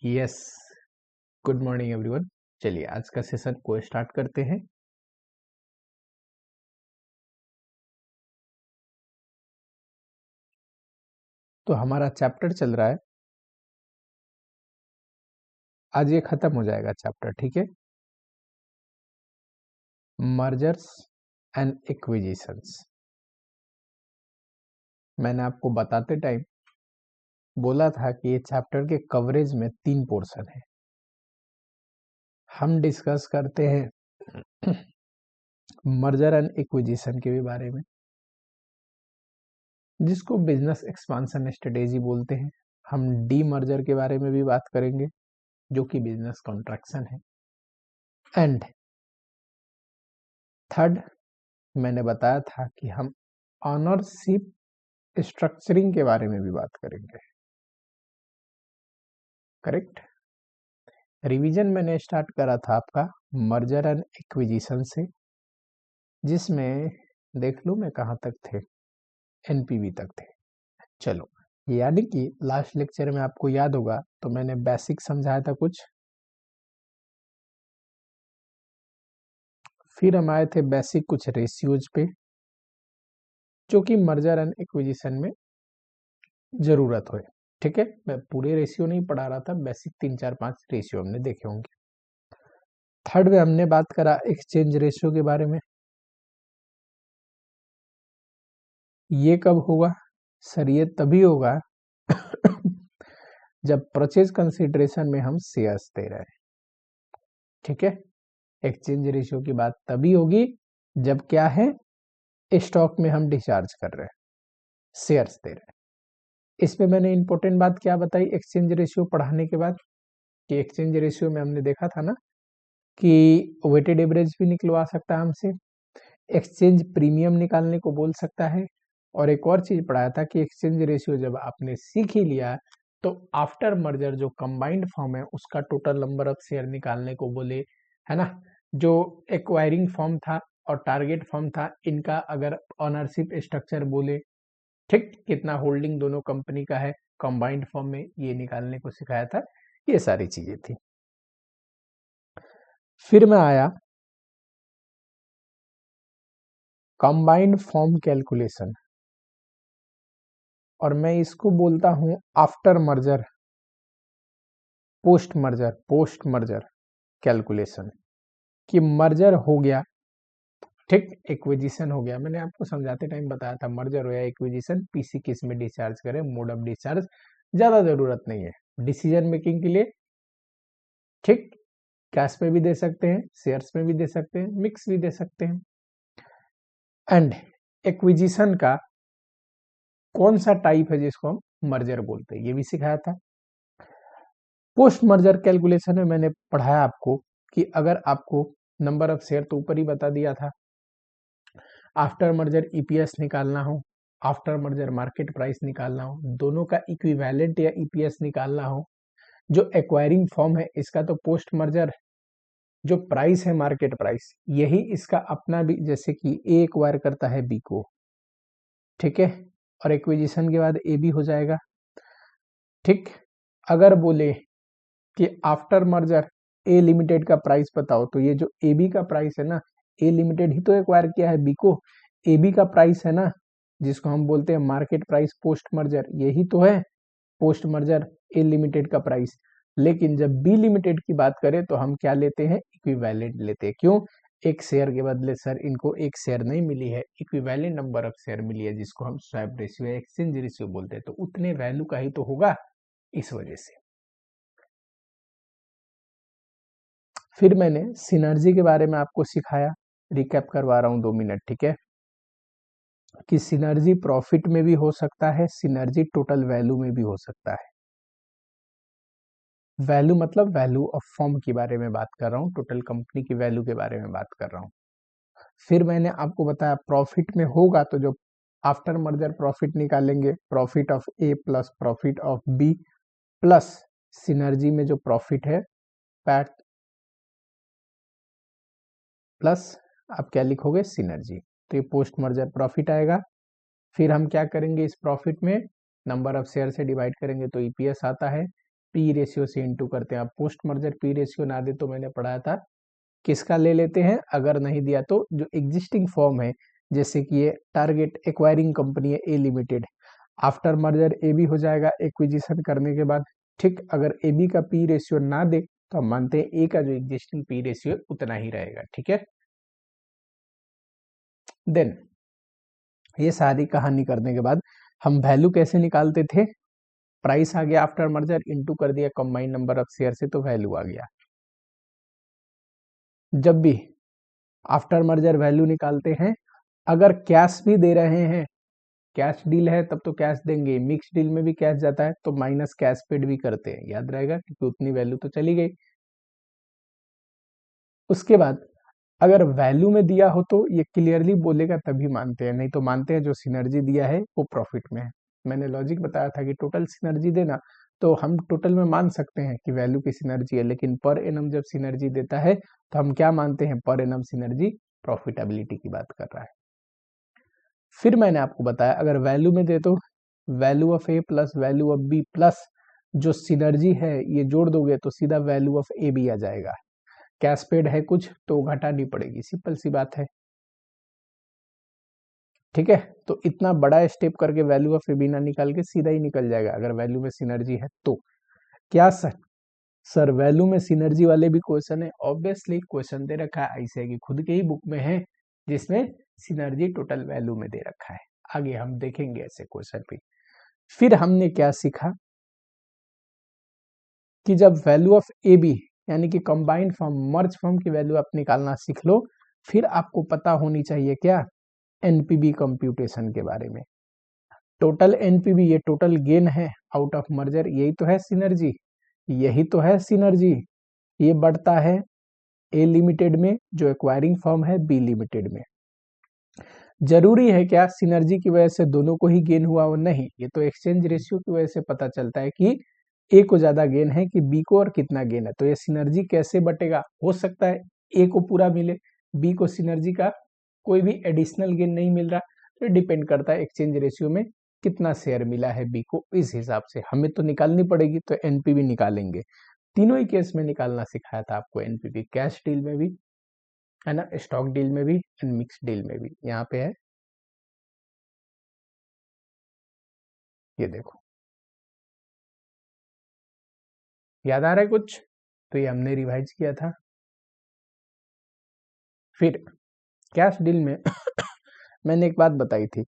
Yes, good morning everyone. चलिए आज का सेशन को स्टार्ट करते हैं। तो हमारा चैप्टर चल रहा है, आज ये खत्म हो जाएगा चैप्टर, ठीक है। Mergers and acquisitions. मैंने आपको बताते टाइम बोला था कि ये चैप्टर के कवरेज में 3 पोर्शन है। हम डिस्कस करते हैं मर्जर एंड एक्विजिशन के भी बारे में, जिसको बिजनेस एक्सपांशन स्ट्रेटेजी बोलते हैं। हम डी मर्जर के बारे में भी बात करेंगे, जो कि बिजनेस कॉन्ट्रैक्शन है। एंड थर्ड, मैंने बताया था कि हम ऑनरशिप स्ट्रक्चरिंग के बारे में भी बात करेंगे, करेक्ट। रिवीजन मैंने स्टार्ट करा था आपका मर्जर एंड एक्विजिशन से, जिसमें देख लो मैं कहाँ तक थे, एनपीवी तक थे। चलो, यानी कि लास्ट लेक्चर में आपको याद होगा तो मैंने बेसिक समझाया था कुछ, फिर हम आए थे बेसिक कुछ रेशियोज पे, जो कि मर्जर एंड एक्विजिशन में जरूरत हो, ठीक है। मैं पूरे रेशियो नहीं पढ़ा रहा था, बेसिक 3 4 5 रेशियो हमने देखे होंगे। थर्ड में हमने बात करा एक्सचेंज रेशियो के बारे में। ये कब होगा सर? ये तभी होगा जब परचेज कंसिडरेशन में हम शेयर्स दे रहे हैं, ठीक है। एक्सचेंज रेशियो की बात तभी होगी जब क्या है, स्टॉक में हम डिस्चार्ज कर रहे हैं, शेयर्स दे रहे हैं। इसमें मैंने इंपॉर्टेंट बात क्या बताई एक्सचेंज रेशियो पढ़ाने के बाद, कि एक्सचेंज रेशियो में हमने देखा था ना कि वेटेड एवरेज भी निकलवा सकता है हमसे, एक्सचेंज प्रीमियम निकालने को बोल सकता है, और एक और चीज पढ़ाया था कि एक्सचेंज रेशियो जब आपने सीख ही लिया तो आफ्टर मर्जर जो कंबाइंड फॉर्म है उसका टोटल नंबर ऑफ शेयर निकालने को बोले, है ना। जो एक्वायरिंग फॉर्म था और टारगेट फॉर्म था, इनका अगर ऑनरशिप स्ट्रक्चर बोले, ठीक, कितना होल्डिंग दोनों कंपनी का है कंबाइंड फॉर्म में, ये निकालने को सिखाया था। ये सारी चीजें थी। फिर मैं आया कंबाइंड फॉर्म कैलकुलेशन, और मैं इसको बोलता हूं after merger, post merger calculation. कि मर्जर हो गया, ठीक, एक्विजिशन हो गया। मैंने आपको समझाते टाइम बताया था मर्जर हो या एक्विजिशन, पीसी किस में डिस्चार्ज करें, मोड ऑफ डिस्चार्ज ज्यादा जरूरत नहीं है डिसीजन मेकिंग के लिए, ठीक। कैश में भी दे सकते हैं, शेयर्स में भी दे सकते हैं, मिक्स भी दे सकते हैं। एंड एक्विजिशन का कौन सा टाइप है जिसको हम मर्जर बोलते हैं, ये भी सिखाया था। पोस्ट मर्जर कैलकुलेशन में मैंने पढ़ाया आपको कि अगर आपको नंबर ऑफ शेयर तो ऊपर ही बता दिया था, आफ्टर मर्जर ईपीएस निकालना हो, आफ्टर मर्जर मार्केट प्राइस निकालना हो, दोनों का इक्विवेलेंट या ईपीएस निकालना हो, जो एक्वायरिंग फॉर्म है इसका तो पोस्ट मर्जर जो प्राइस है मार्केट प्राइस, यही इसका अपना भी, जैसे कि ए एक्वायर करता है बी को, ठीक है, और एक्विजिशन के बाद ए भी हो जाएगा, ठीक। अगर बोले कि आफ्टर मर्जर ए लिमिटेड का प्राइस बताओ, तो ये जो ए बी का प्राइस है ना, ए लिमिटेड ही तो एक्वायर किया है बी को, ए बी का प्राइस है ना, जिसको हम बोलते हैं मार्केट प्राइस पोस्ट मर्जर, यही तो है पोस्ट मर्जर ए लिमिटेड का प्राइस। लेकिन जब बी लिमिटेड की बात करें तो हम क्या लेते हैं, इक्विवेलेंट लेते हैं। क्यों? एक शेयर के बदले सर इनको एक शेयर नहीं मिली है, इक्विवेलेंट नंबर ऑफ शेयर मिली है, जिसको हम स्वैप रेशियो या एक्सचेंज रेशियो बोलते हैं, तो उतने वैल्यू का ही तो होगा, इस वजह से। फिर मैंने सिनर्जी के बारे में आपको सिखाया, रिकैप करवा रहा हूं 2 मिनट, ठीक है। कि सिनर्जी प्रॉफिट में भी हो सकता है, सिनर्जी टोटल वैल्यू में भी हो सकता है। वैल्यू मतलब वैल्यू ऑफ फर्म के बारे में बात कर रहा हूँ, टोटल कंपनी की वैल्यू के बारे में बात कर रहा हूँ। फिर मैंने आपको बताया प्रॉफिट में होगा तो जो आफ्टर मर्जर प्रॉफिट निकालेंगे, profit of A plus profit of B plus synergy में जो प्रॉफिट है पैट प्लस आप क्या लिखोगे, सिनर्जी, तो ये पोस्ट मर्जर प्रॉफिट आएगा। फिर हम क्या करेंगे, इस प्रॉफिट में नंबर ऑफ शेयर से डिवाइड करेंगे तो ईपीएस आता है, पी रेशियो से इंटू करते हैं। अब पोस्ट मर्जर पी रेशियो ना दे तो मैंने पढ़ाया था किसका ले लेते हैं, अगर नहीं दिया तो जो एग्जिस्टिंग फॉर्म है, जैसे कि ये टारगेट एक्वायरिंग कंपनी है A limited, after merger A B हो जाएगा एक्विजिशन करने के बाद। ठीक, अगर ए बी का पी रेशियो ना दे तो हम मानते हैं ए का जो एग्जिस्टिंग पी रेशियो उतना ही रहेगा। ठीक है, देन ये सारी कहानी करने के बाद हम वैल्यू कैसे निकालते थे, प्राइस आ गया आफ्टर मर्जर इंटू कर दिया कंबाइंड नंबर ऑफ शेयर से, तो वैल्यू आ गया। जब भी आफ्टर मर्जर वैल्यू निकालते हैं, अगर कैश भी दे रहे हैं, कैश डील है तब तो कैश देंगे, मिक्स डील में भी कैश जाता है तो माइनस कैश पेड भी करते हैं, याद रहेगा क्योंकि उतनी वैल्यू तो चली गई। उसके बाद अगर वैल्यू में दिया हो तो ये क्लियरली बोलेगा तभी मानते हैं, नहीं तो मानते हैं जो सिनर्जी दिया है वो प्रॉफिट में है। मैंने लॉजिक बताया था कि टोटल सिनर्जी देना तो हम टोटल में मान सकते हैं कि वैल्यू की सिनर्जी है, लेकिन पर एनम जब सिनर्जी देता है तो हम क्या मानते हैं, पर एनम सिनर्जी प्रॉफिटेबिलिटी की बात कर रहा है। फिर मैंने आपको बताया अगर वैल्यू में दे तो value of A plus value of B plus जो सिनर्जी है ये जोड़ दोगे तो सीधा वैल्यू ऑफ ए बी आ जाएगा। कैश पेड है कुछ तो घटानी पड़ेगी, सिंपल सी बात है। ठीक है, तो इतना बड़ा स्टेप करके वैल्यू ऑफ ए बी ना निकाल के सीधा ही निकल जाएगा अगर वैल्यू में सिनर्जी है तो। क्या सर वैल्यू में सिनर्जी वाले भी क्वेश्चन है, ऑब्वियसली क्वेश्चन दे रखा है ऐसे कि खुद के ही बुक में है जिसमें सिनर्जी टोटल वैल्यू में दे रखा है। आगे हम देखेंगे ऐसे क्वेश्चन भी। फिर हमने क्या सीखा कि जब वैल्यू ऑफ ए बी यानी कि कंबाइंड फॉर्म मर्ज फॉर्म की वैल्यू आप निकालना सीख लो, फिर आपको पता होनी चाहिए क्या, एनपीबी कंप्यूटेशन के बारे में। टोटल एनपीबी ये टोटल गेन है आउट ऑफ मर्जर, यही तो है सिनर्जी, यही तो है सिनर्जी। ये बढ़ता है ए लिमिटेड में जो एक्वायरिंग फर्म है बी लिमिटेड में। जरूरी है क्या सिनर्जी की वजह से दोनों को ही गेन हुआ हो, नहीं, ये तो एक्सचेंज रेशियो की वजह से पता चलता है कि ए को ज्यादा गेन है कि बी को और कितना गेन है। तो ये सिनर्जी कैसे बटेगा, हो सकता है ए को पूरा मिले, बी को सिनर्जी का कोई भी एडिशनल गेन नहीं मिल रहा, तो डिपेंड करता है एक्सचेंज रेशियो में कितना शेयर मिला है बी को, इस हिसाब से हमें तो निकालनी पड़ेगी, तो एनपीवी निकालेंगे। तीनों ही केस में निकालना सिखाया था आपको एनपीवी, कैश डील में भी है ना, स्टॉक डील में भी एंड मिक्स डील में भी। यहाँ पे है, ये देखो, याद आ रहा है कुछ, तो ये हमने रिवाइज किया था। फिर कैश डील में मैंने एक बात बताई थी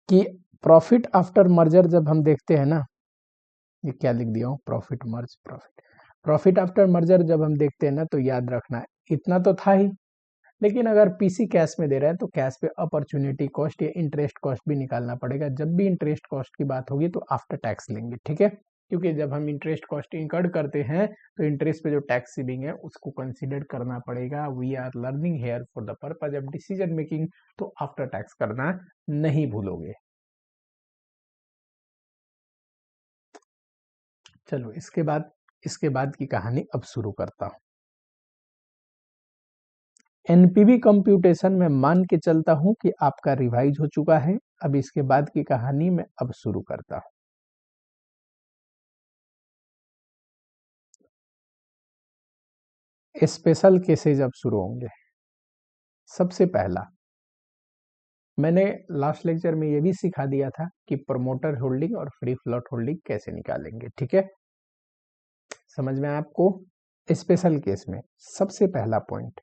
कि प्रॉफिट आफ्टर मर्जर जब हम देखते हैं ना, ये क्या लिख दिया हूँ, प्रॉफिट मर्ज प्रॉफिट आफ्टर मर्जर जब हम देखते हैं ना तो याद रखना है इतना तो था ही, लेकिन अगर पीसी कैश में दे रहा है तो कैश पे अपॉर्चुनिटी कॉस्ट या इंटरेस्ट कॉस्ट भी निकालना पड़ेगा। जब भी इंटरेस्ट कॉस्ट की बात होगी तो आफ्टर टैक्स लेंगे, ठीक है, क्योंकि जब हम इंटरेस्ट कॉस्ट इंकर्ड करते हैं तो इंटरेस्ट पे जो टैक्स सेविंग है उसको कंसीडर करना पड़ेगा। We are learning here for the purpose of decision making, तो आफ्टर टैक्स करना नहीं भूलोगे। चलो इसके बाद की कहानी अब शुरू करता हूं। एनपीवी कंप्यूटेशन में मान के चलता हूं कि आपका रिवाइज हो चुका है। अब इसके बाद की कहानी मैं अब शुरू करता हूं। स्पेशल केसेज अब शुरू होंगे। सबसे पहला, मैंने लास्ट लेक्चर में ये भी सिखा दिया था कि प्रमोटर होल्डिंग और फ्री फ्लोट होल्डिंग कैसे निकालेंगे, ठीक है, समझ में आया आपको। स्पेशल केस में सबसे पहला पॉइंट,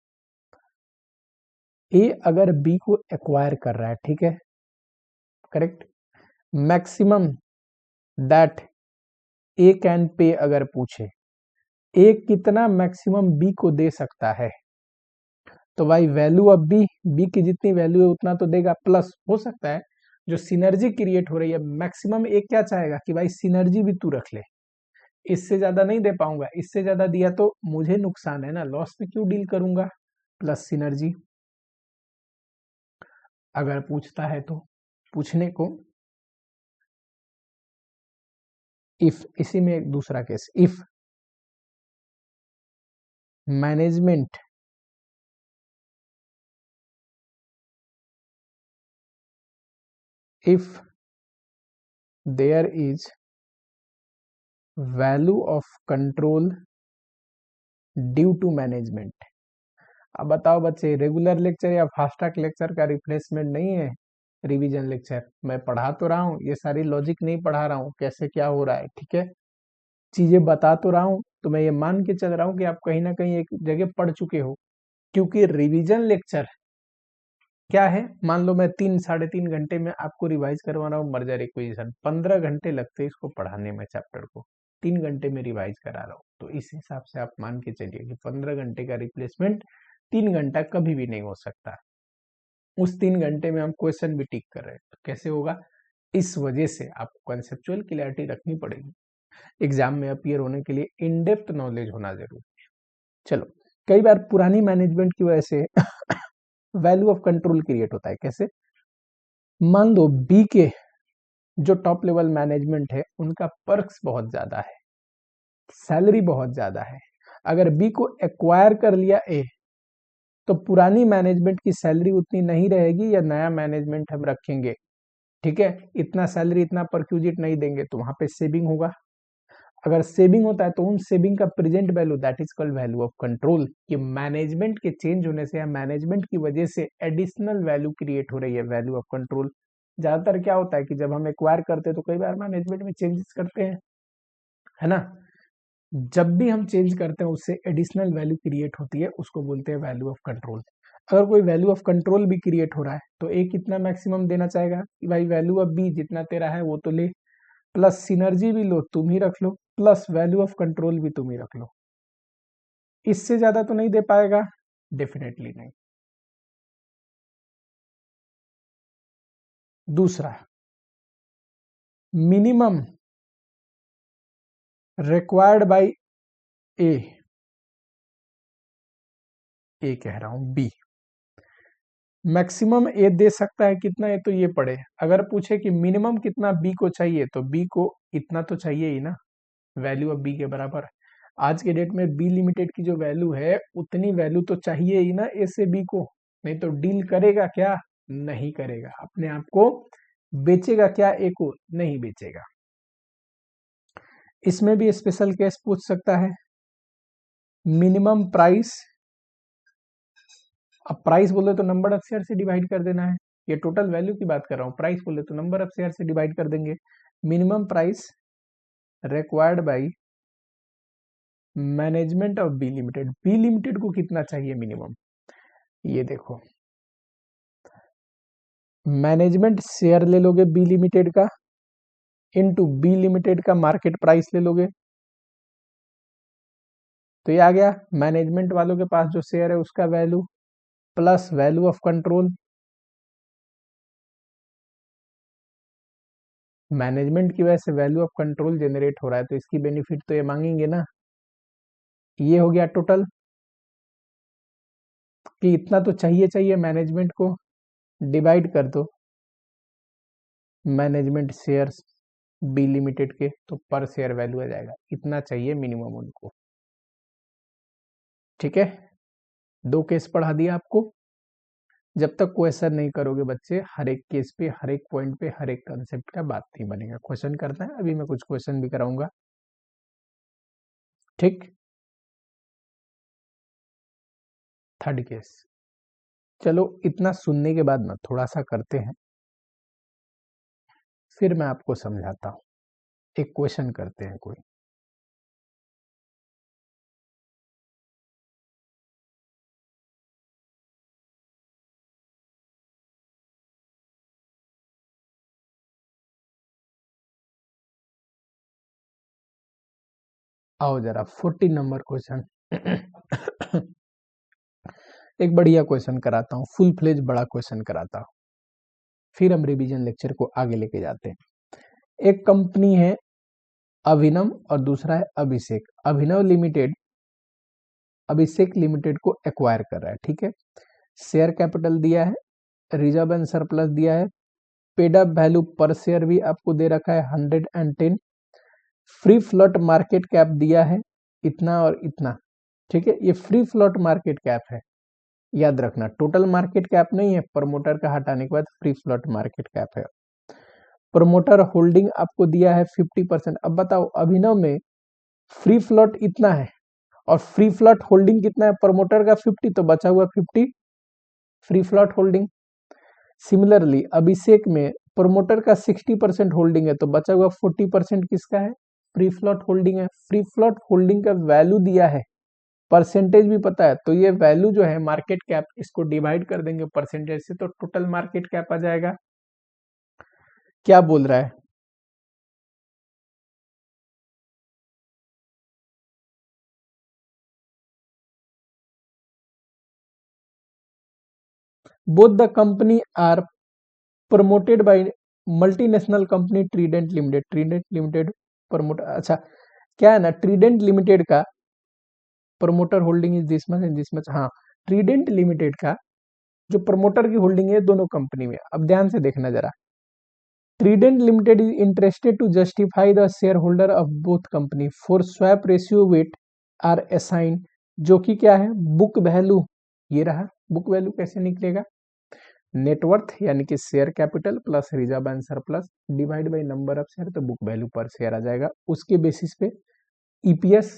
ए अगर बी को एक्वायर कर रहा है, ठीक है, correct, maximum that A can pay अगर पूछे, ए कितना मैक्सिमम बी को दे सकता है, तो भाई वैल्यू ऑफ बी, बी की जितनी वैल्यू है उतना तो देगा, प्लस हो सकता है जो सिनर्जी क्रिएट हो रही है मैक्सिमम एक क्या चाहेगा कि भाई सिनर्जी भी तू रख ले, इससे ज्यादा नहीं दे पाऊंगा, इससे ज्यादा दिया तो मुझे नुकसान है ना, लॉस में क्यों डील करूंगा, प्लस सिनर्जी। अगर पूछता है तो पूछने को, इफ, इसी में एक दूसरा case, if management if there is value of control due to management. अब बताओ बच्चे, रेगुलर लेक्चर या फास्ट ट्रैक लेक्चर का रिप्लेसमेंट नहीं है रिवीजन लेक्चर। मैं पढ़ा तो रहा हूँ, ये सारी लॉजिक नहीं पढ़ा रहा हूँ कैसे क्या हो रहा है, ठीक है, चीजें बता तो रहा हूँ। तो मैं ये मान के चल रहा हूँ कि आप कहीं ना कहीं एक जगह पढ़ चुके हो, क्योंकि रिवीजन लेक्चर क्या है, मान लो मैं 3 साढ़े 3 घंटे में आपको रिवाइज करवा रहा हूँ मर्जर इक्वेशन, 15 घंटे लगते हैं इसको पढ़ाने में, चैप्टर को 3 घंटे में रिवाइज करा रहा हूँ। तो इस हिसाब से आप मान के चलिए कि 15 घंटे का रिप्लेसमेंट 3 घंटा कभी भी नहीं हो सकता। उस 3 घंटे में हम क्वेश्चन भी टिक कर रहे हैं, तो कैसे होगा। इस वजह से आपको कंसेप्चुअल क्लैरिटी रखनी पड़ेगी, एग्जाम में अपीयर होने के लिए इन डेप्थ नॉलेज होना जरूरी है। चलो, कई बार पुरानी मैनेजमेंट की वजह से वैल्यू ऑफ कंट्रोल क्रिएट होता है। कैसे, मान लो बी के जो टॉप लेवल मैनेजमेंट है उनका पर्क्स बहुत ज्यादा है, सैलरी बहुत ज्यादा है। अगर बी को एक्वायर कर लिया ए, तो पुरानी मैनेजमेंट की सैलरी उतनी नहीं रहेगी, या नया मैनेजमेंट हम रखेंगे, ठीक है, इतना सैलरी इतना परक्यूजिट नहीं देंगे, तो वहां पे सेविंग होगा। अगर सेविंग होता है तो उन सेविंग का present value, that is called value of control, कि मैनेजमेंट के चेंज होने से या मैनेजमेंट की वजह से एडिशनल वैल्यू क्रिएट हो रही है, वैल्यू ऑफ कंट्रोल। ज्यादातर क्या होता है कि जब हम एक्वायर करते हैं तो कई बार मैनेजमेंट में चेंजेस करते हैं, है ना, जब भी हम चेंज करते हैं उससे एडिशनल वैल्यू क्रिएट होती है, उसको बोलते हैं वैल्यू ऑफ कंट्रोल। अगर कोई वैल्यू ऑफ कंट्रोल भी क्रिएट हो रहा है तो ए कितना मैक्सिमम देना चाहेगा कि भाई वैल्यू ऑफ बी जितना तेरा है वो तो ले, प्लस सिनर्जी भी लो तुम ही रख लो, प्लस वैल्यू ऑफ कंट्रोल भी तुम ही रख लो। इससे ज्यादा तो नहीं दे पाएगा, डेफिनेटली नहीं। दूसरा, मिनिमम रिक्वायर्ड बाय ए, ए कह रहा हूं बी, मैक्सिमम ए दे सकता है कितना, ये तो ये पड़े। अगर पूछे कि मिनिमम कितना बी को चाहिए, तो बी को इतना तो चाहिए ही ना, वैल्यू ऑफ बी के बराबर। आज के डेट में बी लिमिटेड की जो वैल्यू है उतनी वैल्यू तो चाहिए ही ना ए से बी को, नहीं तो डील करेगा क्या, नहीं करेगा, अपने आप को बेचेगा क्या, ए को नहीं बेचेगा। इसमें भी स्पेशल केस पूछ सकता है, मिनिमम प्राइस। अब प्राइस बोले तो नंबर ऑफ शेयर से डिवाइड कर देना है, ये टोटल वैल्यू की बात कर रहा हूं, प्राइस बोले तो नंबर ऑफ शेयर से डिवाइड कर देंगे। Minimum price required by management of B limited, B limited को कितना चाहिए मिनिमम, ये देखो, मैनेजमेंट शेयर ले लोगे बी लिमिटेड का, इनटू बी लिमिटेड का मार्केट प्राइस ले लोगे, तो ये आ गया मैनेजमेंट वालों के पास जो शेयर है उसका value, plus value of control. Management की वजह से वैल्यू ऑफ कंट्रोल जनरेट हो रहा है, तो इसकी बेनिफिट तो ये मांगेंगे ना। ये हो गया टोटल, कि इतना तो चाहिए चाहिए मैनेजमेंट को, डिवाइड कर दो मैनेजमेंट शेयर्स बी लिमिटेड के, तो पर शेयर वैल्यू आ जाएगा, इतना चाहिए मिनिमम उनको। ठीक है, 2 केस पढ़ा दिया आपको। जब तक क्वेश्चन नहीं करोगे बच्चे, हर एक केस पे, हर एक पॉइंट पे, हर एक कंसेप्ट का बात नहीं बनेगा। क्वेश्चन करना है, अभी मैं कुछ क्वेश्चन भी कराऊंगा, ठीक। 3rd केस, चलो इतना सुनने के बाद ना थोड़ा सा करते हैं, फिर मैं आपको समझाता हूं। एक क्वेश्चन करते हैं कोई, आओ जरा 14 नंबर क्वेश्चन। एक बढ़िया क्वेश्चन कराता हूँ, फुल फ्लेज बड़ा क्वेश्चन कराता हूँ, फिर हम रिवीजन लेक्चर को आगे लेके जाते हैं। एक कंपनी है अभिनव और दूसरा है अभिषेक। अभिनव लिमिटेड अभिषेक लिमिटेड को एक्वायर कर रहा है, ठीक है। शेयर कैपिटल दिया है, रिजर्व एंड सरप्लस दिया है, पेड अप वैल्यू पर शेयर भी आपको दे रखा है 110, फ्री फ्लोट मार्केट कैप दिया है इतना और इतना, ठीक है। ये फ्री फ्लोट मार्केट कैप है, याद रखना, टोटल मार्केट कैप नहीं है, प्रमोटर का हटाने के बाद फ्री फ्लोट मार्केट कैप है। प्रमोटर होल्डिंग आपको दिया है 50%। अब बताओ अभिनव में फ्री फ्लोट इतना है और फ्री फ्लोट होल्डिंग कितना है प्रमोटर का 50, तो बचा हुआ 50 फ्री फ्लोट होल्डिंग। सिमिलरली अभिषेक में प्रमोटर का 60% होल्डिंग है, तो बचा हुआ 40% किसका है, फ्री फ्लोट होल्डिंग है। फ्री फ्लोट होल्डिंग का वैल्यू दिया है, परसेंटेज भी पता है, तो ये वैल्यू जो है मार्केट कैप, इसको डिवाइड कर देंगे परसेंटेज से, तो टोटल मार्केट कैप आ जाएगा। क्या बोल रहा है, both the company are promoted by multinational company Trident limited. Trident limited promoter, अच्छा क्या है ना, ट्रीडेंट लिमिटेड का promoter holding is this much and this much. हाँ, ट्रीडेंट लिमिटेड का जो प्रमोटर की होल्डिंग है दोनों कंपनी में, अब ध्यान से देखना जरा। Trident limited is interested to justify the share holder of both company for swap ratio weight are assign, जो कि क्या है, बुक वैल्यू। ये रहा बुक वैल्यू, कैसे निकलेगा, नेटवर्थ यानी कि share capital plus reserve and surplus divide by number of share, तो बुक वैल्यू पर शेयर आ जाएगा। उसके बेसिस पे EPS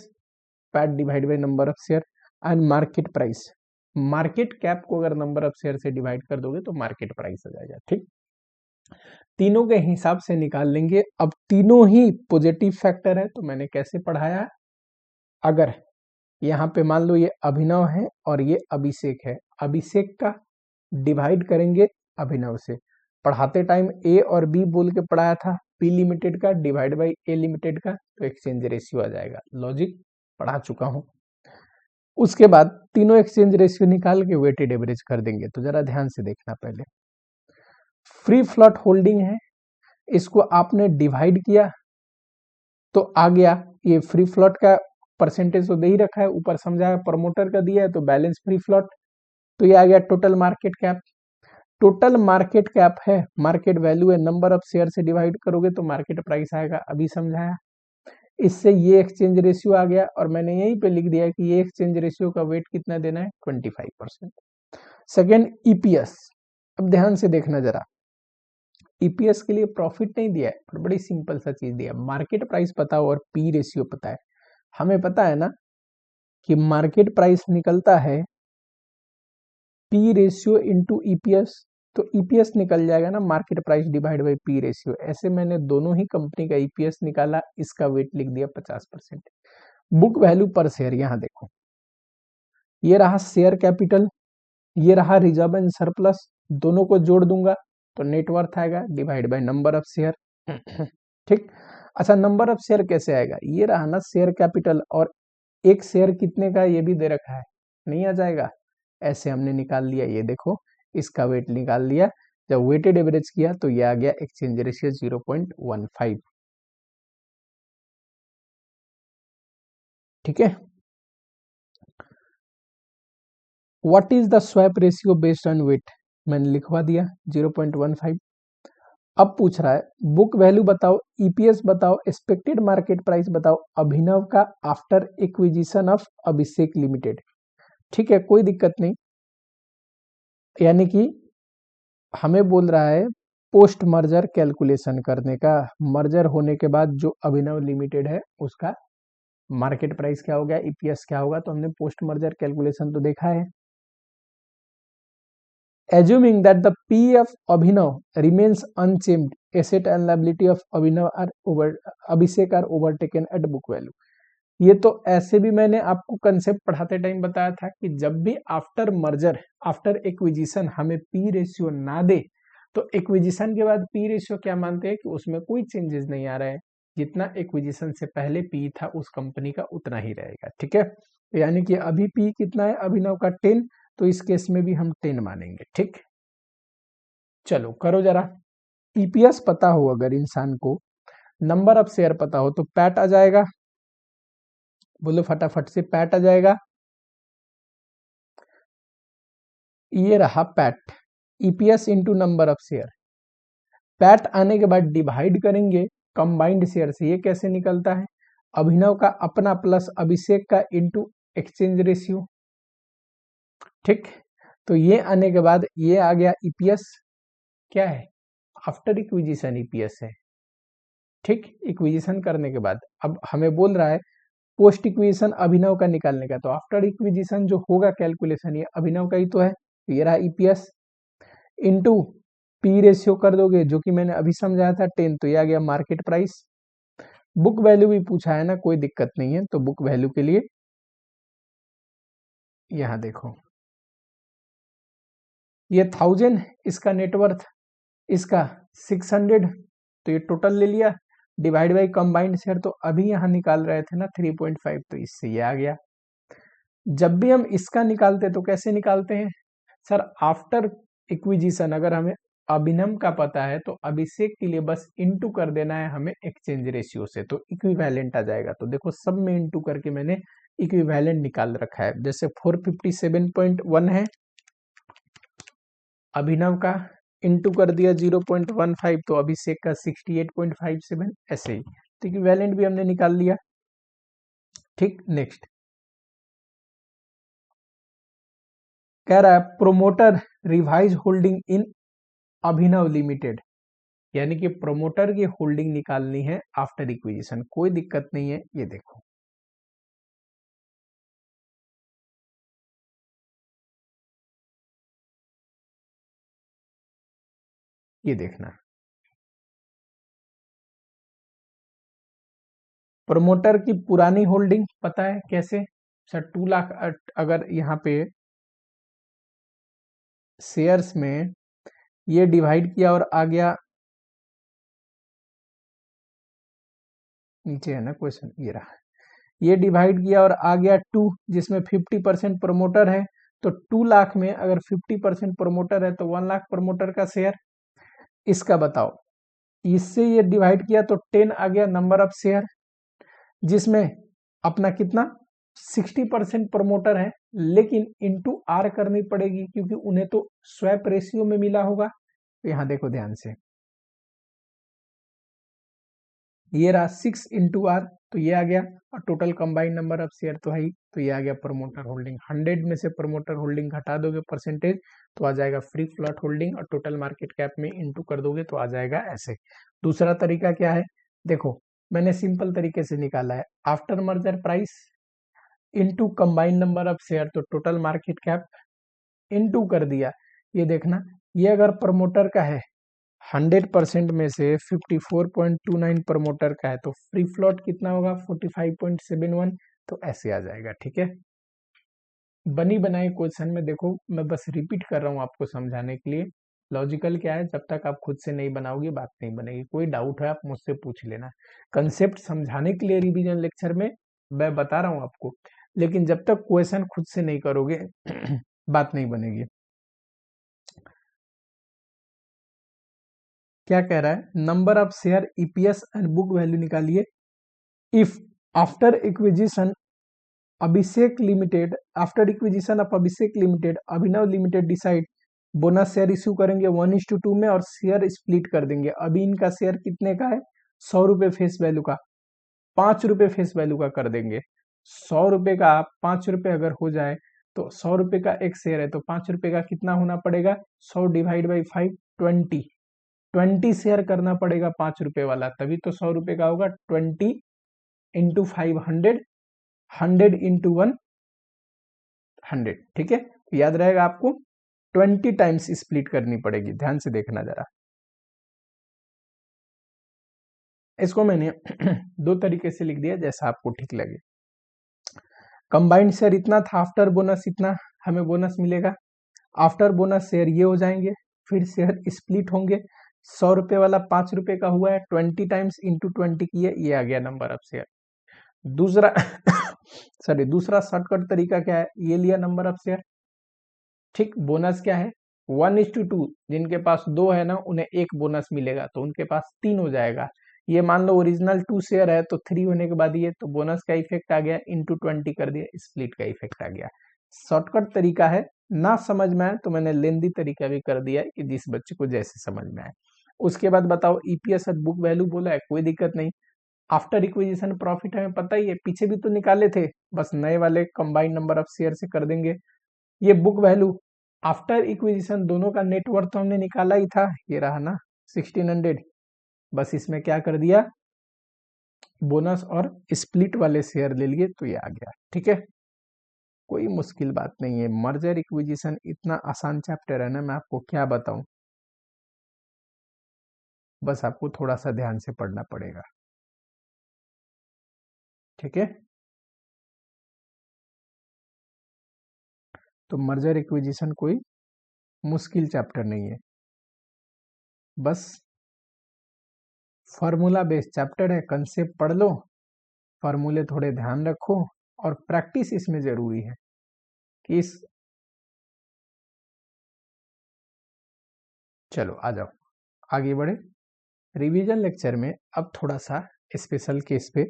PAT divide by number of share and market price. Market cap को अगर नंबर ऑफ शेयर से डिवाइड कर दोगे तो मार्केट प्राइस आ जाएगा। ठीक, तीनों के हिसाब से निकाल लेंगे। अब तीनों ही पॉजिटिव फैक्टर है, तो मैंने कैसे पढ़ाया, अगर यहाँ पे मान लो ये अभिनव है और ये अभिषेक है, अभिषेक का डिवाइड करेंगे अभिनव से। पढ़ाते टाइम ए और बी बोल के पढ़ाया था, पी लिमिटेड का डिवाइड बाई ए लिमिटेड का, तो एक्सचेंज रेशियो आ जाएगा। लॉजिक पढ़ा चुका हूं। उसके बाद तीनों एक्सचेंज रेशियो निकाल के वेटेड एवरेज कर देंगे। तो जरा ध्यान से देखना, पहले फ्री फ्लोट होल्डिंग है, इसको आपने डिवाइड किया तो आ गया ये फ्री फ्लोट का परसेंटेज तो दे ही रखा है, ऊपर समझाया प्रमोटर का दिया है तो बैलेंस फ्री फ्लोट, तो ये आ गया total market cap. Total market cap है, मार्केट वैल्यू है, नंबर ऑफ शेयर से डिवाइड करोगे तो मार्केट प्राइस आएगा, अभी समझाया। इससे ये एक्सचेंज रेशियो आ गया और मैंने यहीं पे लिख दिया कि ये एक्सचेंज रेशियो का वेट कितना देना है, 25%। सेकेंड ईपीएस, अब ध्यान से देखना जरा, ईपीएस के लिए प्रॉफिट नहीं दिया है पर बड़ी सिंपल सा चीज दिया, मार्केट प्राइस पता हो और पी रेशियो पता है। हमें पता है ना कि मार्केट प्राइस निकलता है पी रेशियो इंटू ईपीएस, तो ईपीएस निकल जाएगा ना market price divide by P ratio. ऐसे मैंने दोनों ही कंपनी का ईपीएस निकाला, इसका वेट लिख दिया 50%। बुक वैल्यू पर शेयर, यहां देखो ये रहा शेयर कैपिटल, ये रहा रिजर्व एंड सरप्लस, दोनों को जोड़ दूंगा तो नेटवर्थ आएगा divide by number of share. ठीक, अच्छा नंबर ऑफ शेयर कैसे आएगा, ये रहा ना शेयर कैपिटल और एक शेयर कितने का ये भी दे रखा है, नहीं आ जाएगा, ऐसे हमने निकाल लिया। ये देखो इसका वेट निकाल लिया, जब वेटेड एवरेज किया तो ये आ गया एक्सचेंज रेशियो 0.15। ठीक है, what is the swap ratio based on weight, मैंने लिखवा दिया 0.15। अब पूछ रहा है बुक वैल्यू बताओ, ईपीएस बताओ, एक्सपेक्टेड मार्केट प्राइस बताओ अभिनव का after acquisition of Abhishek limited. ठीक है, कोई दिक्कत नहीं, यानी कि हमें बोल रहा है पोस्ट मर्जर कैलकुलेशन करने का, मर्जर होने के बाद जो अभिनव लिमिटेड है उसका मार्केट प्राइस क्या हो गया, ईपीएस क्या होगा, तो हमने पोस्ट मर्जर कैलकुलेशन तो देखा है। assuming that the P of Abhinav remains unchanged, asset and liability of Abhinav are over Abhishek are overtaken at book value। ये तो ऐसे भी मैंने आपको कंसेप्ट पढ़ाते टाइम बताया था कि जब भी आफ्टर मर्जर आफ्टर एक्विजिशन हमें पी रेशियो ना दे तो एक्विजिशन के बाद पी रेशियो क्या मानते हैं कि उसमें कोई चेंजेस नहीं आ रहा है, जितना एक्विजिशन से पहले पी था उस कंपनी का उतना ही रहेगा। ठीक है, यानी कि अभी पी कितना है अभिनव का 10, तो इस केस में भी हम 10 मानेंगे। ठीक, चलो करो जरा, ईपीएस पता हो अगर इंसान को, नंबर ऑफ शेयर पता हो तो पैट आ जाएगा, बोलो फटाफट से, पैट आ जाएगा, ये रहा PAT, EPS into number of share. PAT आने के बाद डिवाइड करेंगे कंबाइंड शेयर से, ये कैसे निकलता है, अभिनव का अपना प्लस अभिषेक का इंटू एक्सचेंज रेशियो। ठीक, तो ये आने के बाद ये आ गया ईपीएस, क्या है आफ्टर इक्विजिशन ईपीएस है। ठीक, इक्विजिशन करने के बाद अब हमें बोल रहा है पोस्ट इक्विजिशन अभिनव का निकालने का, तो आफ्टर इक्विजिशन जो होगा कैलकुलेशन ये अभिनव का ही तो है, तो ये रहा ईपीएस इंटू पी रेशियो कर दोगे जो कि मैंने अभी समझाया था 10, तो ये आ गया मार्केट प्राइस। बुक वैल्यू भी पूछा है ना, कोई दिक्कत नहीं है, तो बुक वैल्यू के लिए यहां देखो ये 1000, इसका नेटवर्थ इसका 600, तो ये टोटल ले लिया डिवाइड बाई कंबाइंड शेयर, तो अभी यहां निकाल रहे थे ना 3.5, तो इससे ये आ गया। जब भी हम इसका निकालते तो कैसे निकालते हैं सर, आफ्टर इक्विजिशन अगर हमें अभिनव का पता है तो अभिषेक के लिए बस इंटू कर देना है हमें एक्सचेंज रेशियो से, तो इक्विवेलेंट आ जाएगा। तो देखो सब में इंटू करके मैंने इक्विवेलेंट निकाल रखा है। जैसे 457.1 है अभिनव का, इंटू कर दिया 0.15, तो अभिषेक का 68.57, ऐसे ही तो इक्विवेलेंट भी हमने निकाल लिया। ठीक, नेक्स्ट कह रहा है promoter revise holding in Abhinav limited, यानी कि प्रोमोटर की होल्डिंग निकालनी है आफ्टर इक्विजिशन, कोई दिक्कत नहीं है। ये देखो ये देखना प्रोमोटर की पुरानी होल्डिंग पता है कैसे सर, 2 लाख अगर यहाँ पे शेयर्स में ये डिवाइड किया और आ गया, नीचे है ना क्वेश्चन, ये रहा, ये डिवाइड किया और आ गया 2, जिसमें 50% प्रोमोटर है, तो 2 लाख में अगर 50% प्रोमोटर है तो 1 लाख प्रोमोटर का शेयर। इसका बताओ, इससे ये डिवाइड किया तो 10 आ गया नंबर ऑफ शेयर, जिसमें अपना कितना 60% प्रमोटर है, लेकिन इंटू आर करनी पड़ेगी क्योंकि उन्हें तो स्वैप रेशियो में मिला होगा। तो यहां देखो ध्यान से, ये रहा 6 इंटू आर, तो ये आ गया, और total combined number of share तो है ही, तो ये आ गया प्रमोटर होल्डिंग। 100 में से प्रमोटर होल्डिंग घटा दोगे परसेंटेज तो आ जाएगा फ्री फ्लोट होल्डिंग, और टोटल मार्केट कैप में इंटू कर दोगे तो आ जाएगा ऐसे। दूसरा तरीका क्या है, देखो मैंने सिंपल तरीके से निकाला है, after merger price into combined number of share, तो टोटल मार्केट कैप इंटू कर दिया। ये देखना, ये अगर प्रमोटर का है 100% में से 54.29 प्रमोटर का है, तो फ्री फ्लोट कितना होगा 45.71, तो ऐसे आ जाएगा। ठीक है, बनी बनाई क्वेश्चन में देखो, मैं बस रिपीट कर रहा हूँ आपको समझाने के लिए। लॉजिकल क्या है, जब तक आप खुद से नहीं बनाओगे बात नहीं बनेगी। कोई डाउट है आप मुझसे पूछ लेना, कंसेप्ट समझाने के लिए रिवीजन लेक्चर में मैं बता रहा हूँ आपको, लेकिन जब तक क्वेश्चन खुद से नहीं करोगे बात नहीं बनेगी। क्या कह रहा है, number of share EPS and book value निकालिए if after acquisition Abhishek limited, after acquisition of Abhishek limited Abhinav limited decide bonus share issue करेंगे 1:2 में और शेयर स्प्लिट कर देंगे। अभी इनका शेयर कितने का है, 100 रुपए फेस वैल्यू का, 5 रुपए फेस वैल्यू का कर देंगे। 100 रुपए का 5 रुपए अगर हो जाए तो 100 रुपए का एक शेयर है, तो 5 रुपए का कितना होना पड़ेगा, 100 डिवाइड बाई 5, 20 शेयर करना पड़ेगा 5 रुपए वाला, तभी तो 100 रुपए का होगा। 20 इंटू 500, 100 इंटू 100, ठीक है, याद रहेगा आपको। 20 टाइम्स स्प्लिट करनी पड़ेगी, ध्यान से देखना जरा। इसको मैंने दो तरीके से लिख दिया, जैसा आपको ठीक लगे। कंबाइंड शेयर इतना था, आफ्टर बोनस इतना हमें बोनस मिलेगा, आफ्टर बोनस शेयर ये हो जाएंगे, फिर शेयर स्प्लिट होंगे। 100 रुपए वाला 5 रुपए का हुआ है, 20 टाइम्स इंटू 20 किए, ये आ गया नंबर ऑफ शेयर। दूसरा सॉरी, दूसरा शॉर्टकट तरीका क्या है, ये लिया नंबर ऑफ शेयर। ठीक, बोनस क्या है 1:2, जिनके पास 2 है ना उन्हें 1 बोनस मिलेगा, तो उनके पास 3 हो जाएगा। ये मान लो ओरिजिनल 2 शेयर है, तो 3 होने के बाद ये तो बोनस का इफेक्ट आ गया, इंटू 20 कर दिया, स्प्लिट का इफेक्ट आ गया। शॉर्टकट तरीका है, ना समझ में आए तो मैंने लेंदी तरीका भी कर दिया कि जिस बच्चे को जैसे समझ में आए। उसके बाद बताओ ईपीएस और बुक वैल्यू बोला है, कोई दिक्कत नहीं। आफ्टर इक्विजिशन प्रॉफिट हमें पता ही है, पीछे भी तो निकाले थे, बस नए वाले कंबाइंड नंबर ऑफ शेयर से कर देंगे। ये बुक वैल्यू आफ्टर इक्विजिशन दोनों का नेटवर्थ तो हमने निकाला ही था, ये रहा ना 1600, बस इसमें क्या कर दिया बोनस और स्प्लिट वाले शेयर ले लिए तो ये आ गया। ठीक है, कोई मुश्किल बात नहीं है। मर्जर इक्विजिशन इतना आसान चैप्टर है ना, मैं आपको क्या बताऊं, बस आपको थोड़ा सा ध्यान से पढ़ना पड़ेगा। ठीक है, तो मर्जर इक्विजिशन कोई मुश्किल चैप्टर नहीं है, बस फॉर्मूला बेस्ड चैप्टर है। कंसेप्ट पढ़ लो, फॉर्मूले थोड़े ध्यान रखो, और प्रैक्टिस इसमें जरूरी है कि इस, चलो आ जाओ आगे बढ़े रिवीजन लेक्चर में। अब थोड़ा सा स्पेशल केस पे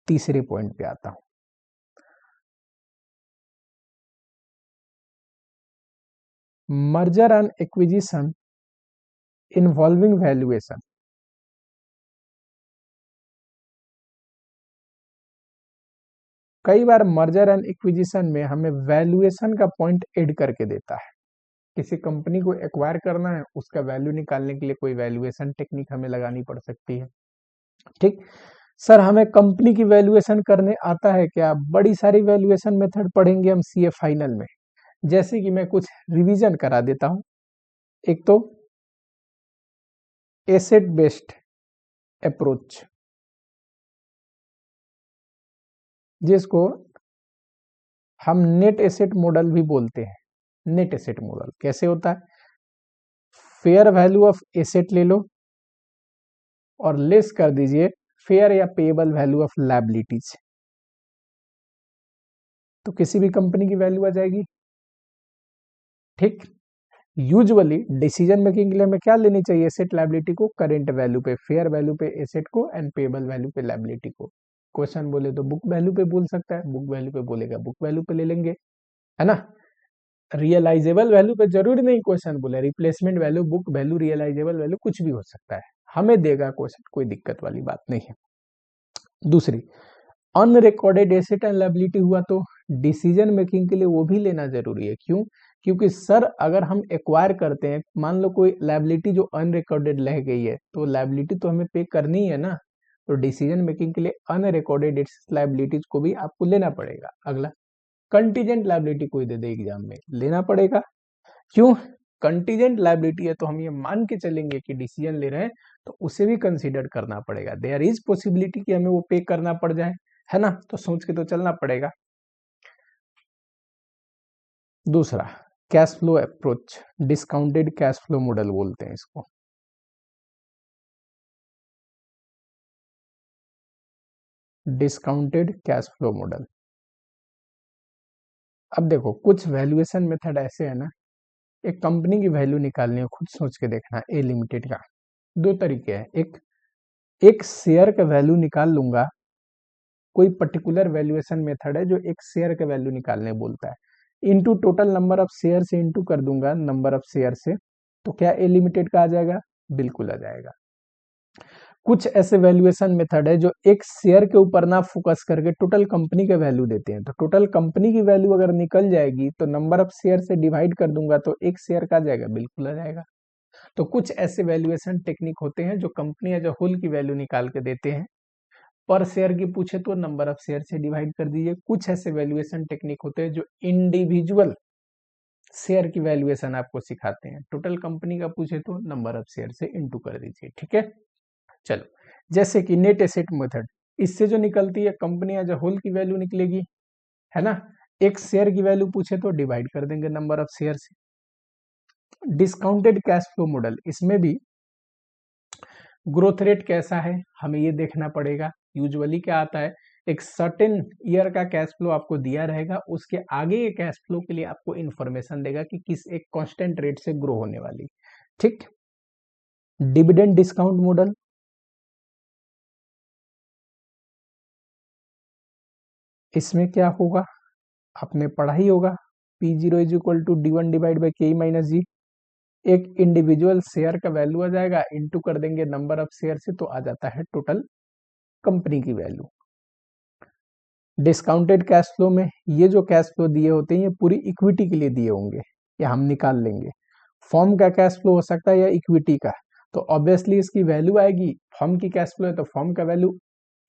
तीसरे पॉइंट पे आता हूं। Merger and acquisition involving valuation. कई बार मर्जर एंड एक्विजिशन में हमें वैल्यूएशन का पॉइंट ऐड करके देता है। किसी कंपनी को एक्वायर करना है, उसका वैल्यू निकालने के लिए कोई वैल्यूएशन टेक्निक हमें लगानी पड़ सकती है। ठीक, सर हमें कंपनी की वैल्यूएशन करने आता है क्या? बड़ी सारी वैल्यूएशन मेथड पढ़ेंगे हम सीए फाइनल में, जैसे कि मैं कुछ रिवीजन करा देता हूं। एक तो एसेट बेस्ड अप्रोच, जिसको हम नेट एसेट मॉडल भी बोलते हैं। नेट एसेट मॉडल कैसे होता है? फेयर वैल्यू ऑफ एसेट ले लो और लेस कर दीजिए फेयर या पेएबल वैल्यू ऑफ लायबिलिटीज, तो किसी भी कंपनी की वैल्यू आ जाएगी। ठीक, यूजुअली डिसीजन मेकिंग के लिए हमें क्या लेनी चाहिए? एसेट लायबिलिटी को करेंट वैल्यू पे, फेयर वैल्यू पे एसेट को, एंड पेएबल वैल्यू पे लायबिलिटी को। क्वेश्चन बोले तो बुक वैल्यू पे बोल सकता है, बुक वैल्यू पे बोलेगा बुक वैल्यू पे ले लेंगे, है ना। रियलाइजेबल वैल्यू पे जरूरी नहीं क्वेश्चन बोले, replacement value, book value, realisable value कुछ भी हो सकता है, हमें देगा क्वेश्चन, कोई दिक्कत वाली बात नहीं है। दूसरी, अनरिकॉर्डेड एसेट एंड लायबिलिटी हुआ तो डिसीजन मेकिंग के लिए वो भी लेना जरूरी है। क्यों? क्योंकि सर अगर हम एक्वायर करते हैं, मान लो कोई लायबिलिटी जो अनरिकॉर्डेड रह गई है, तो लायबिलिटी तो हमें पे करनी है ना, तो डिसीजन मेकिंग के लिए अनरिकॉर्डेड लायबिलिटीज को भी आपको लेना पड़ेगा। अगला, कंटीजेंट लायबिलिटी कोई दे दे एग्जाम में, लेना पड़ेगा। क्यों? कंटीजेंट लायबिलिटी है तो हम ये मान के चलेंगे कि डिसीजन ले रहे हैं, तो उसे भी कंसीडर करना पड़ेगा। देयर इज पॉसिबिलिटी कि हमें वो पे करना पड़ जाए, है ना, तो सोच के तो चलना पड़ेगा। दूसरा, cash flow approach, discounted cash flow model बोलते हैं इसको। Discounted cash flow model. अब देखो कुछ वैल्यूएशन मेथड ऐसे है ना, एक कंपनी की वैल्यू निकालनी है, खुद सोच के देखना। ए लिमिटेड का दो तरीके हैं, एक एक शेयर का वैल्यू निकाल लूंगा, कोई पर्टिकुलर वैल्यूएशन मेथड है जो एक शेयर का वैल्यू निकालने बोलता है, into total number of share से इनटू कर दूंगा नंबर ऑफ शेयर से, तो क्या ए लिमिटेड का आ जाएगा? बिल्कुल आ जाएगा। कुछ ऐसे वैल्यूएशन मेथड है जो एक शेयर के ऊपर ना फोकस करके टोटल कंपनी का वैल्यू देते हैं, तो टोटल कंपनी की वैल्यू अगर निकल जाएगी तो नंबर ऑफ शेयर से डिवाइड कर दूंगा तो एक शेयर का आ जाएगा, बिल्कुल आ जाएगा। तो कुछ ऐसे वैल्यूएशन टेक्निक होते हैं जो कंपनी एज अ होल की वैल्यू निकाल के देते हैं। पर शेयर की पूछे तो नंबर ऑफ शेयर से डिवाइड कर दीजिए। कुछ ऐसे वैल्यूएशन टेक्निक होते हैं जो इंडिविजुअल शेयर की वैल्यूएशन आपको सिखाते हैं। टोटल कंपनी का पूछे तो नंबर ऑफ शेयर से इंटू कर दीजिए। ठीक है, चलो, जैसे कि नेट एसेट मेथड, इससे जो निकलती है कंपनी एज अ होल की वैल्यू निकलेगी, है ना। एक शेयर की वैल्यू पूछे तो डिवाइड कर देंगे नंबर ऑफ शेयर से। डिस्काउंटेड कैश फ्लो मॉडल, इसमें भी ग्रोथ रेट कैसा है हमें ये देखना पड़ेगा। यूजुअली क्या आता है, एक सर्टेन ईयर का कैश फ्लो आपको दिया रहेगा, उसके आगे के कैश फ्लो के लिए आपको इंफॉर्मेशन देगा कि किस एक कांस्टेंट रेट से ग्रो होने वाली। ठीक, डिविडेंड डिस्काउंट मॉडल, इसमें क्या होगा आपने पढ़ा ही होगा, P zero is equal to D one divide by K minus G. एक इंडिविजुअल शेयर का वैल्यू आ जाएगा, इंटू कर देंगे नंबर ऑफ शेयर से, तो आ जाता है टोटल कंपनी की वैल्यू। डिस्काउंटेड कैश फ्लो में ये जो कैश फ्लो दिए होते हैं ये पूरी इक्विटी के लिए दिए होंगे, ये हम निकाल लेंगे। फर्म का कैश फ्लो हो सकता है या इक्विटी का, तो ऑब्वियसली इसकी वैल्यू आएगी। फर्म की कैश फ्लो है तो फर्म का वैल्यू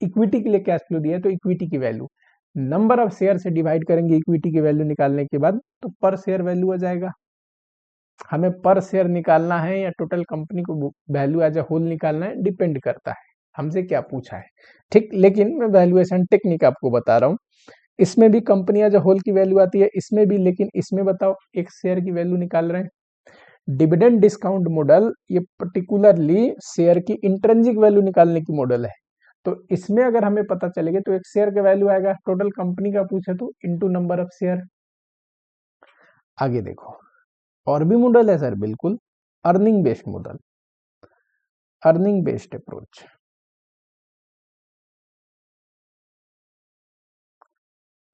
इक्विटी के लिए कैश फ्लो दिया है तो इक्विटी की वैल्यू नंबर ऑफ शेयर से डिवाइड करेंगे इक्विटी की वैल्यू निकालने के बाद, तो पर शेयर वैल्यू आ जाएगा। हमें पर शेयर निकालना है या टोटल कंपनी को वैल्यू एज ए होल निकालना है, डिपेंड करता है हमसे क्या पूछा है। ठीक, लेकिन मैं वैल्यूएशन टेक्निक आपको बता रहा हूँ। इसमें भी कंपनी एज ए होल की वैल्यू आती है, इसमें भी, लेकिन इसमें बताओ एक शेयर की वैल्यू निकाल रहे हैं। डिविडेंड डिस्काउंट मॉडल ये पर्टिकुलरली शेयर की इंट्रिंसिक वैल्यू निकालने की मॉडल है। तो इसमें अगर हमें पता चलेगा तो एक शेयर का वैल्यू आएगा, टोटल कंपनी का पूछे तो इनटू नंबर ऑफ शेयर। आगे देखो, और भी मॉडल है सर, बिल्कुल, earning based model, earning based approach.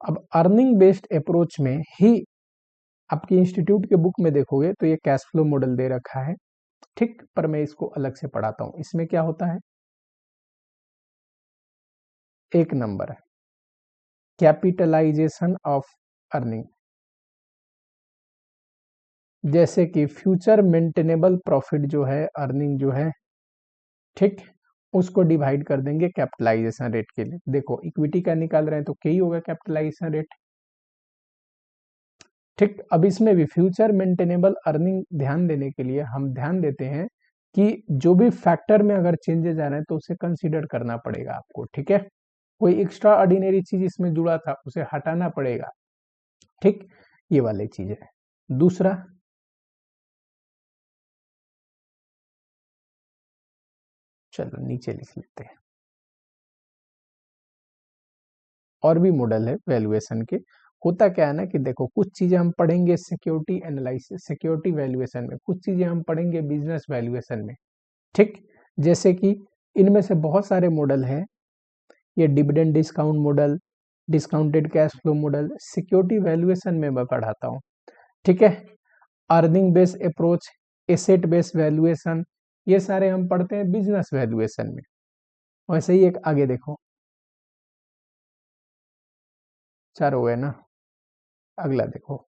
अब अर्निंग बेस्ड अप्रोच में ही आपकी इंस्टीट्यूट के बुक में देखोगे तो ये कैश फ्लो मॉडल दे रखा है। ठीक, पर मैं इसको अलग से पढ़ाता हूं। इसमें क्या होता है, एक नंबर है कैपिटलाइजेशन ऑफ अर्निंग, जैसे कि फ्यूचर मेंटेनेबल प्रॉफिट जो है, अर्निंग जो है, ठीक, उसको डिवाइड कर देंगे कैपिटलाइजेशन रेट के लिए। देखो इक्विटी का निकाल रहे हैं तो क्या ही होगा कैपिटलाइजेशन रेट। ठीक, अब इसमें भी फ्यूचर मेंटेनेबल अर्निंग ध्यान देने के लिए हम ध्यान देते हैं कि जो भी फैक्टर में अगर चेंजेस आ रहे हैं तो उसे कंसीडर करना पड़ेगा आपको। ठीक है, कोई एक्स्ट्रा ऑर्डिनरी चीज इसमें जुड़ा था उसे हटाना पड़ेगा। ठीक, ये वाली चीज है। दूसरा, चलो नीचे लिख लेते हैं, और भी मॉडल है वैल्यूएशन के। होता क्या है ना कि देखो कुछ चीजें हम पढ़ेंगे सिक्योरिटी एनालिसिस, सिक्योरिटी वैल्यूएशन में, कुछ चीजें हम पढ़ेंगे बिजनेस वैल्यूएशन में। ठीक, जैसे कि इनमें से बहुत सारे मॉडल हैं, ये dividend discount model, discounted cash flow model, security valuation में मैं पढ़ाता हूँ। ठीक है, earning based approach, asset based valuation, ये सारे हम पढ़ते हैं बिजनेस वैल्यूएशन में। वैसे ही एक आगे देखो, चार हो गए ना, अगला देखो,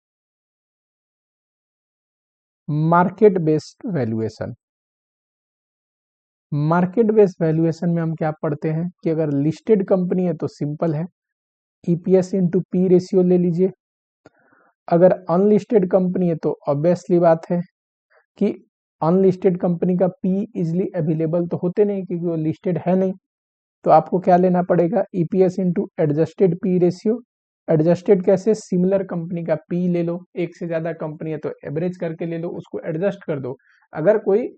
market based valuation. Market based valuation में हम क्या पढ़ते हैं कि अगर लिस्टेड कंपनी है तो सिंपल है, ईपीएस इंटू पी रेशियो ले लीजिए। अगर अनलिस्टेड कंपनी है तो ऑब्वियसली बात है कि अनलिस्टेड कंपनी का पी इजिली अवेलेबल तो होते नहीं क्योंकि वो लिस्टेड है नहीं, तो आपको क्या लेना पड़ेगा, EPS into adjusted P ratio. Adjusted कैसे, सिमिलर कंपनी का पी ले लो, एक से ज्यादा कंपनी है तो एवरेज करके ले लो, उसको एडजस्ट कर दो। अगर कोई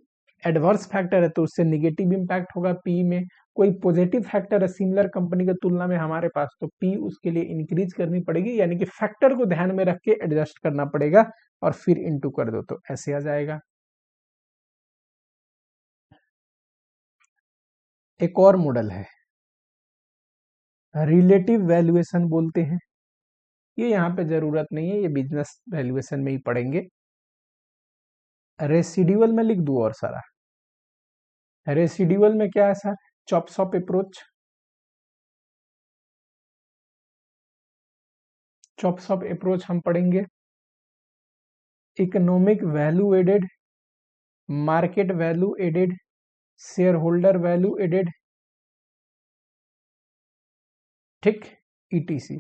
एडवर्स फैक्टर है तो उससे निगेटिव इंपैक्ट होगा पी में, कोई पॉजिटिव फैक्टर है सिमिलर कंपनी की तुलना में हमारे पास तो पी उसके लिए इंक्रीज करनी पड़ेगी, यानी कि फैक्टर को ध्यान में रख के एडजस्ट करना पड़ेगा और फिर इनटू कर दो तो ऐसे आ जाएगा। एक और मॉडल है, रिलेटिव वैल्यूएशन बोलते हैं। ये यहाँ पे जरूरत नहीं है, ये बिजनेस वैल्यूएशन में ही पढ़ेंगे। रेसिडुअल में लिख दूं और सारा, रेसिडुअल में क्या है sir, chops of approach, chops of approach हम पढ़ेंगे। Economic value added, market value added, share holder value added, ठीक, ईटीसी।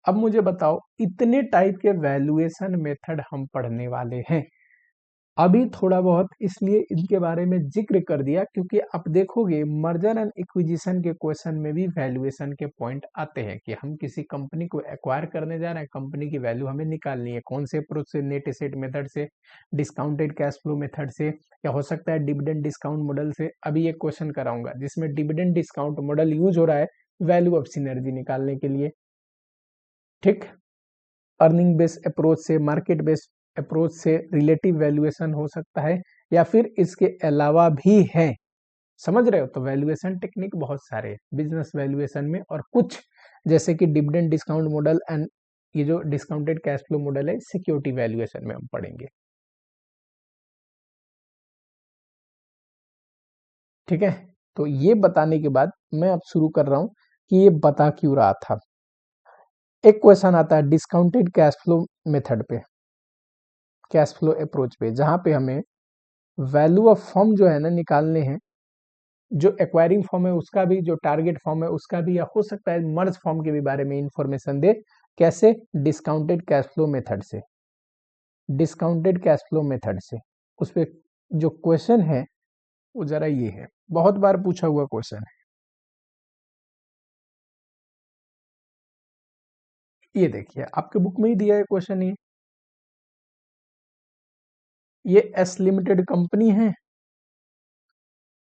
अब मुझे बताओ इतने टाइप के वैल्यूएशन मेथड हम पढ़ने वाले हैं। अभी थोड़ा बहुत इसलिए इनके बारे में जिक्र कर दिया क्योंकि आप देखोगे मर्जर एंड इक्विजिशन के क्वेश्चन में भी वैल्यूएशन के पॉइंट आते हैं कि हम किसी कंपनी को एक्वायर करने जा रहे हैं, कंपनी की वैल्यू हमें निकालनी है, कौन से अप्रोच से, नेट एसेट मेथड से, डिस्काउंटेड कैश फ्लो मेथड से, या हो सकता है डिविडेंड डिस्काउंट मॉडल से। अभी एक क्वेश्चन कराऊंगा जिसमें डिविडेंड डिस्काउंट मॉडल यूज हो रहा है वैल्यू ऑफ सिनर्जी निकालने के लिए। ठीक, अर्निंग बेस्ड अप्रोच से, मार्केट बेस्ड अप्रोच से रिलेटिव वैल्यूएशन हो सकता है, या फिर इसके अलावा भी है। समझ रहे हो, तो वैल्यूएशन टेक्निक बहुत सारे बिजनेस वैल्यूएशन में, और कुछ जैसे कि डिविडेंड डिस्काउंट मॉडल एंड ये जो डिस्काउंटेड कैश फ्लो मॉडल है सिक्योरिटी वैल्यूएशन में हम पढ़ेंगे। ठीक है, तो ये बताने के बाद मैं अब शुरू कर रहा हूं कि ये बता क्यों रहा था। एक क्वेश्चन आता है डिस्काउंटेड कैश फ्लो मेथड पे, कैश फ्लो अप्रोच पे, जहां पे हमें वैल्यू ऑफ फर्म जो है ना निकालने हैं, जो एक्वायरिंग फॉर्म है उसका भी, जो टारगेट फॉर्म है उसका भी, या हो सकता है मर्ज फॉर्म के भी बारे में इंफॉर्मेशन दे। कैसे? डिस्काउंटेड कैश फ्लो मेथड से, डिस्काउंटेड कैश फ्लो मेथड से। उस पे जो क्वेश्चन है वो जरा ये है, बहुत बार पूछा हुआ क्वेश्चन है। ये देखिए आपके बुक में ही दिया है क्वेश्चन। ये एस लिमिटेड कंपनी है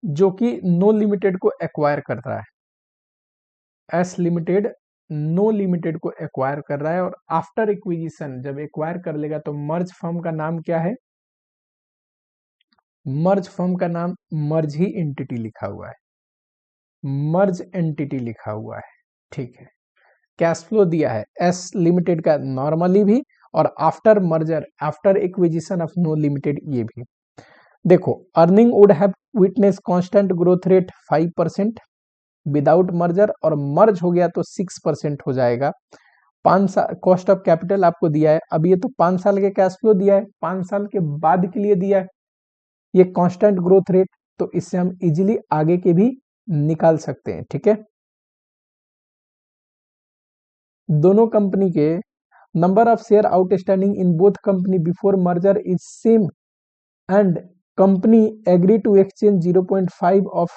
जो कि नो लिमिटेड को एक्वायर कर रहा है। एस लिमिटेड नो लिमिटेड को एक्वायर कर रहा है, और आफ्टर एक्विजिशन जब एक्वायर कर लेगा तो मर्ज फर्म का नाम क्या है? मर्ज फर्म का नाम मर्ज ही एंटिटी लिखा हुआ है, मर्ज एंटिटी लिखा हुआ है। ठीक है, कैश फ्लो दिया है एस लिमिटेड का नॉर्मली भी, और after merger, after acquisition of no limited ये भी। देखो, earning would have witness constant growth rate 5% without merger, और मर्ज हो गया तो 6% हो जाएगा। 5 साल कॉस्ट ऑफ कैपिटल आपको दिया है। अब ये तो 5 साल के कैश फ्लो दिया है, 5 साल के बाद के लिए दिया है ये कांस्टेंट ग्रोथ रेट, तो इससे हम इजीली आगे के भी निकाल सकते हैं। ठीक है, दोनों कंपनी के number of share outstanding in both company before merger is same, and company agree to exchange 0.5 of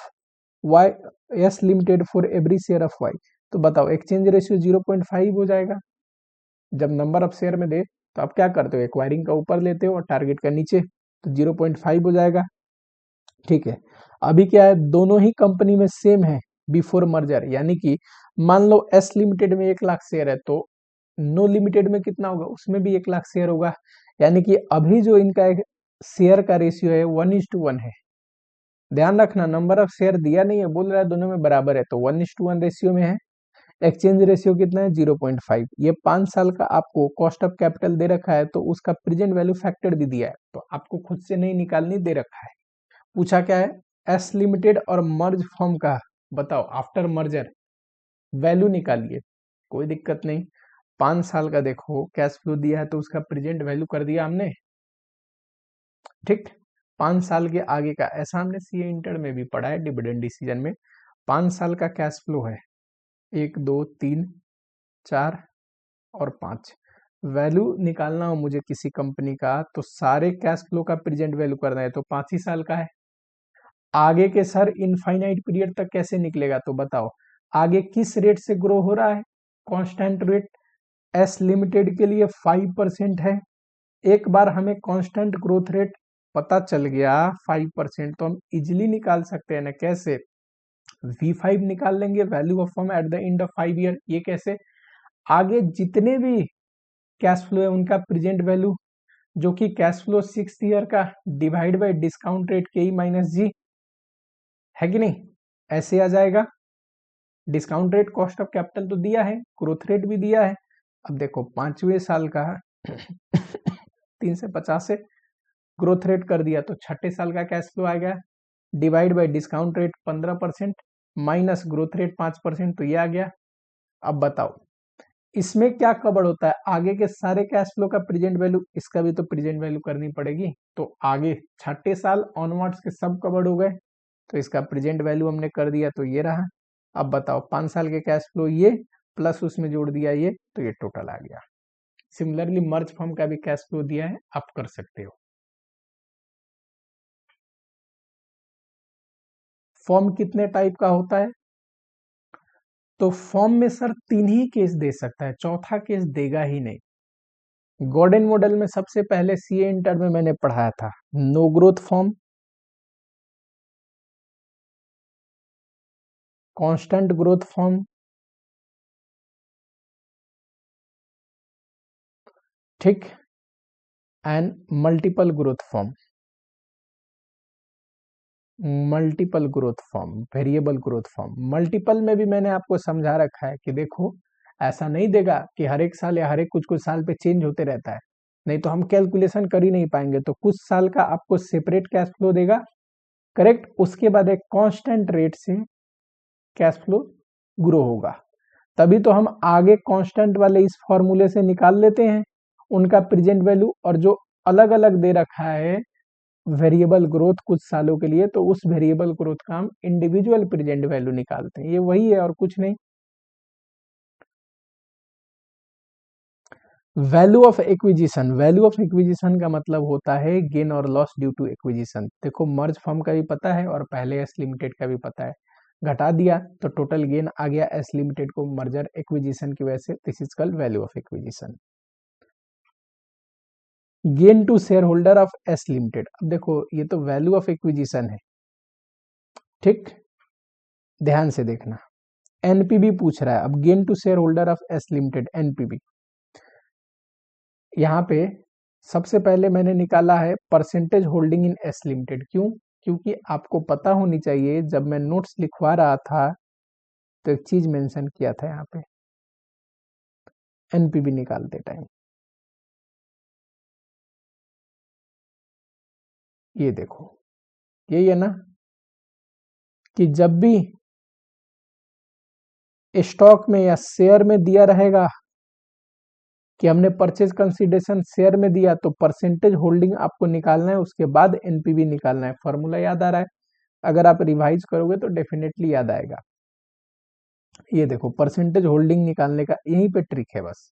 Y S limited for every share of Y. तो बताओ, एक्सचेंज रेशियो 0.5 हो जाएगा। जब नंबर ऑफ शेयर में दे तो आप क्या करते हो? एक्वायरिंग का ऊपर लेते हो और टारगेट का नीचे, तो 0.5 हो जाएगा। ठीक है, अभी क्या है, दोनों ही कंपनी में सेम है बिफोर मर्जर, यानी कि मान लो एस लिमिटेड में 1 लाख शेयर है, तो नो लिमिटेड में कितना होगा? उसमें भी 1 लाख शेयर होगा। यानी कि अभी जो इनका एक शेयर का रेशियो है 1:1 है। ध्यान रखना, नंबर ऑफ शेयर दिया नहीं है, बोल रहा है दोनों में बराबर है, तो 1:1 रेशियो में है। एक्सचेंज रेशियो कितना है? 0.5। ये 5 साल का आपको कॉस्ट ऑफ कैपिटल दे रखा है, तो उसका प्रेजेंट वैल्यू फैक्टर भी दिया है, तो आपको खुद से नहीं निकालनी, दे रखा है। पूछा क्या है? एस लिमिटेड और मर्ज फर्म का बताओ आफ्टर मर्जर वैल्यू निकालिए। कोई दिक्कत नहीं, 5 साल का देखो कैश फ्लो दिया है तो उसका प्रेजेंट वैल्यू कर दिया हमने। ठीक, 5 साल के आगे का, ऐसा हमने सीए इंटर में भी पढ़ा है डिविडेंड डिसीजन में। 5 साल का कैश फ्लो है 1 2 3 4 और 5। वैल्यू निकालना हो मुझे किसी कंपनी का, तो सारे कैश फ्लो का प्रेजेंट वैल्यू करना है, तो 5 ही साल का है। आगे के सर इनफाइनाइट पीरियड तक कैसे निकलेगा? तो बताओ, आगे किस रेट से ग्रो हो रहा है? कांस्टेंट रेट एस लिमिटेड के लिए 5% है। एक बार हमें कांस्टेंट ग्रोथ रेट पता चल गया 5%, तो हम इजिली निकाल सकते हैं ना। कैसे? V5 निकाल लेंगे, value of firm at the end of 5 year. ये कैसे? आगे जितने भी कैश फ्लो है उनका प्रेजेंट वैल्यू, जो कि कैश फ्लो 6 ईयर का, डिवाइड बाय डिस्काउंट रेट के माइनस जी, है कि नहीं? ऐसे आ जाएगा। Discount rate, cost of capital तो दिया है, ग्रोथ रेट भी दिया है। अब देखो 5वें साल का 3 से 50 से ग्रोथ रेट कर दिया, तो 6ठे साल का कैश फ्लो आ गया, divide bye discount rate 15% minus growth rate 5%, तो ये आ गया। अब बताओ इसमें क्या कवर होता है? आगे के सारे कैश फ्लो का प्रेजेंट वैल्यू, इसका भी तो प्रेजेंट वैल्यू करनी पड़ेगी, तो आगे 6ठे साल ऑनवर्ड्स के सब कवर्ड हो गए, तो इसका प्रेजेंट वैल्यू हमने कर दिया, तो ये रहा। अब बताओ 5 साल के कैश फ्लो ये, प्लस उसमें जोड़ दिया ये, तो ये टोटल आ गया। सिमिलरली मर्ज फर्म का भी कैश फ्लो दिया है, आप कर सकते हो। फॉर्म कितने टाइप का होता है? तो फॉर्म में सर 3 ही केस दे सकता है, चौथा केस देगा ही नहीं। गॉर्डन मॉडल में सबसे पहले सीए इंटर में मैंने पढ़ाया था, no growth form, constant growth form, ठीक, and multiple growth form. Multiple growth form, variable growth form. Multiple में भी मैंने आपको समझा रखा है कि देखो, ऐसा नहीं देगा कि हर एक साल या हर एक कुछ कुछ साल पे चेंज होते रहता है, नहीं तो हम कैलकुलेशन कर ही नहीं पाएंगे। तो कुछ साल का आपको सेपरेट कैश फ्लो देगा, करेक्ट, उसके बाद एक कांस्टेंट रेट से कैश फ्लो ग्रो होगा, तभी तो हम आगे कांस्टेंट वाले इस फॉर्मूले से निकाल लेते हैं उनका प्रेजेंट वैल्यू, और जो अलग अलग दे रखा है वेरिएबल ग्रोथ कुछ सालों के लिए, तो उस वेरिएबल ग्रोथ का हम इंडिविजुअल प्रेजेंट वैल्यू निकालते हैं, ये वही है और कुछ नहीं। Value of acquisition, value of acquisition का मतलब होता है गेन और लॉस ड्यू टू एक्विजिशन। देखो मर्ज फर्म का भी पता है और पहले एस लिमिटेड का भी पता है, घटा दिया तो टोटल गेन आ गया एस लिमिटेड को मर्जर एक्विजिशन की वजह से, this is called value of acquisition. Gain to share holder of S limited, अब देखो ये तो वैल्यू ऑफ एक्विजिशन है, ठीक, ध्यान से देखना, एनपीबी पूछ रहा है। अब gain to share holder of S limited NPB, यहाँ पे सबसे पहले मैंने निकाला है percentage holding in S limited. क्यों? क्योंकि आपको पता होनी चाहिए, जब मैं नोट्स लिखवा रहा था तो एक चीज मेंशन किया था यहाँ पे एनपीबी निकालते टाइम, ये देखो यही है ना कि जब भी स्टॉक में या शेयर में दिया रहेगा कि हमने परचेज कंसीडरेशन शेयर में दिया, तो परसेंटेज होल्डिंग आपको निकालना है, उसके बाद एनपीवी निकालना है। फॉर्मूला याद आ रहा है? अगर आप रिवाइज करोगे तो डेफिनेटली याद आएगा। ये देखो परसेंटेज होल्डिंग निकालने का यहीं पे ट्रिक है बस।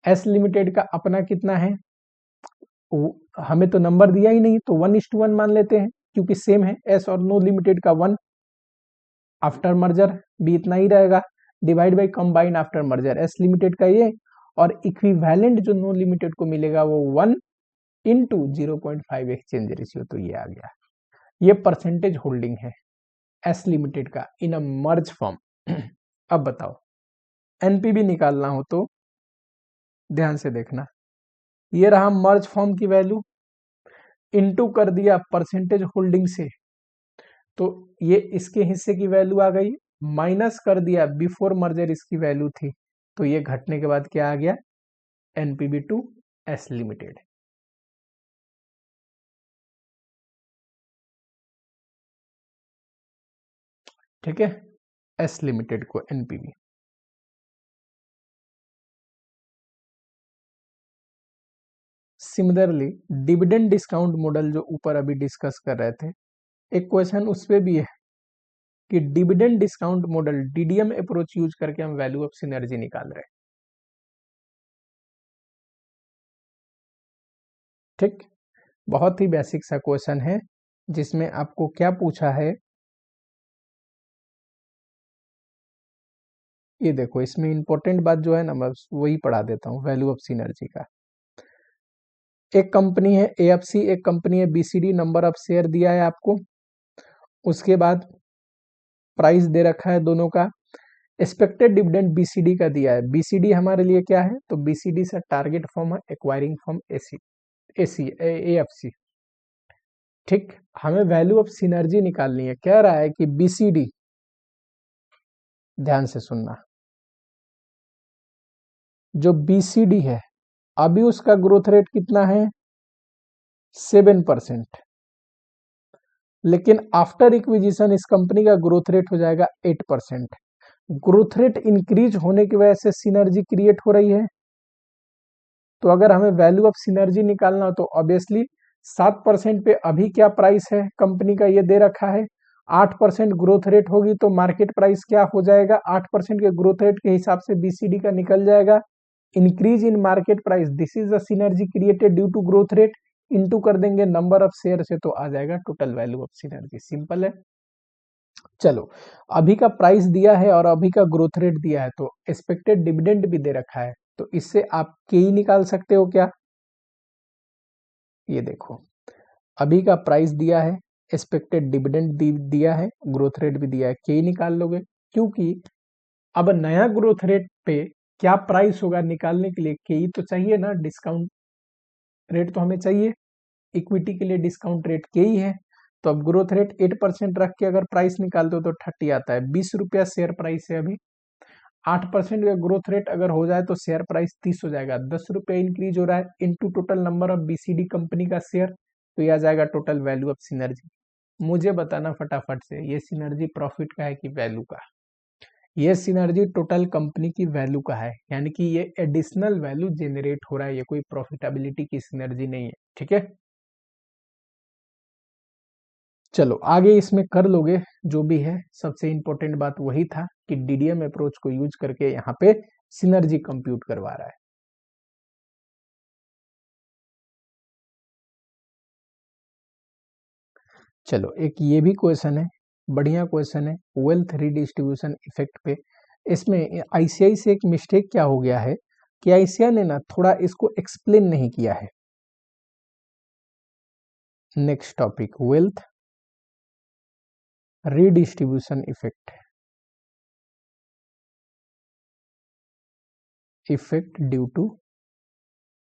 एस लिमिटेड का अपना कितना है, हमें तो नंबर दिया ही नहीं, तो 1:1 मान लेते हैं क्योंकि सेम है। एस और नो लिमिटेड का 1, आफ्टर मर्जर भी इतना ही रहेगा, divide by combined after merger S limited का ये, और इक्विवेलेंट जो नो लिमिटेड को मिलेगा वो 1 इंटू 0.5 एक्सचेंज रेशियो, तो ये आ गया। ये परसेंटेज होल्डिंग है एस लिमिटेड का इन अ मर्ज फॉर्म। अब बताओ एनपीबी निकालना हो तो ध्यान से देखना, ये रहा मर्ज फॉर्म की वैल्यू, इंटू कर दिया परसेंटेज होल्डिंग से, तो ये इसके हिस्से की वैल्यू आ गई, माइनस कर दिया बिफोर मर्जर इसकी वैल्यू थी, तो ये घटने के बाद क्या आ गया, एनपीबी टू एस लिमिटेड। ठीक है, एस लिमिटेड को NPB. Similarly dividend discount model जो ऊपर अभी डिस्कस कर रहे थे, एक क्वेश्चन उस पे भी है कि dividend discount model DDM approach use करके हम वैल्यू ऑफ सिनर्जी निकाल रहे हैं। ठीक, बहुत ही बेसिक सा क्वेश्चन है जिसमें आपको क्या पूछा है, ये देखो इसमें इंपॉर्टेंट बात जो है ना, मैं वही पढ़ा देता हूँ, वैल्यू ऑफ सिनर्जी का। एक कंपनी है एएफसी, एक कंपनी है बीसीडी, नंबर ऑफ शेयर दिया है आपको, उसके बाद प्राइस दे रखा है दोनों का, एक्सपेक्टेड डिविडेंड बीसीडी का दिया है। बीसीडी हमारे लिए क्या है, तो बीसीडी से टारगेट फॉर्म है, एक्वायरिंग फॉर्म एएफसी। ठीक, हमें वैल्यू ऑफ सिनर्जी निकालनी है, कह रहा है कि बीसीडी, ध्यान से सुनना, जो बीसीडी है अभी उसका ग्रोथ रेट कितना है, 7%, लेकिन आफ्टर इक्विजिशन इस कंपनी का ग्रोथ रेट हो जाएगा 8%। ग्रोथ रेट इंक्रीज होने की वजह से सिनर्जी क्रिएट हो रही है, तो अगर हमें वैल्यू ऑफ सिनर्जी निकालना हो तो ऑब्वियसली 7% पे अभी क्या प्राइस है कंपनी का, ये दे रखा है, 8% ग्रोथ रेट होगी तो मार्केट प्राइस क्या हो जाएगा, 8% के ग्रोथ रेट के हिसाब से बीसीडी का निकल जाएगा, increase in market price, this is the synergy created due to growth rate, into कर देंगे नंबर ऑफ शेयर से, तो आ जाएगा total value of synergy. Simple है। चलो, अभी का प्राइस दिया है और अभी का ग्रोथ रेट दिया है, तो एक्सपेक्टेड डिविडेंड भी दे रखा है, तो इससे आप के ही निकाल सकते हो क्या, ये देखो अभी का प्राइस दिया है, एक्सपेक्टेड डिविडेंड दिया है, ग्रोथ रेट भी दिया है, के ही निकाल लोगे, क्योंकि अब नया ग्रोथ रेट पे क्या प्राइस होगा निकालने के लिए के ही तो चाहिए ना, डिस्काउंट रेट तो हमें चाहिए, इक्विटी के लिए डिस्काउंट रेट के ही है, तो अब ग्रोथ रेट 8% रख के अगर प्राइस निकालते हो तो 30 आता है, 20 रुपया शेयर प्राइस है अभी, 8% का ग्रोथ रेट अगर हो जाए तो शेयर प्राइस 30 हो जाएगा, 10 रुपया इंक्रीज हो रहा है, into total number of BCD company का शेयर, तो यह आ जाएगा टोटल वैल्यू ऑफ सिनर्जी। मुझे बताना फटाफट से, ये सिनर्जी प्रॉफिट का है कि वैल्यू का, ये सिनर्जी टोटल कंपनी की वैल्यू का है, यानी कि ये एडिशनल वैल्यू जेनरेट हो रहा है, ये कोई प्रॉफिटेबिलिटी की सिनर्जी नहीं है। ठीक है, चलो आगे इसमें कर लोगे जो भी है। सबसे इंपॉर्टेंट बात वही था कि डीडीएम अप्रोच को यूज करके यहाँ पे सिनर्जी कंप्यूट करवा रहा है। चलो एक ये भी क्वेश्चन है, बढ़िया क्वेश्चन है, वेल्थ रिडिस्ट्रीब्यूशन इफेक्ट पे। इसमें आईसीआई से एक मिस्टेक क्या हो गया है कि आईसीआई ने ना थोड़ा इसको एक्सप्लेन नहीं किया है। Next topic, wealth redistribution effect due to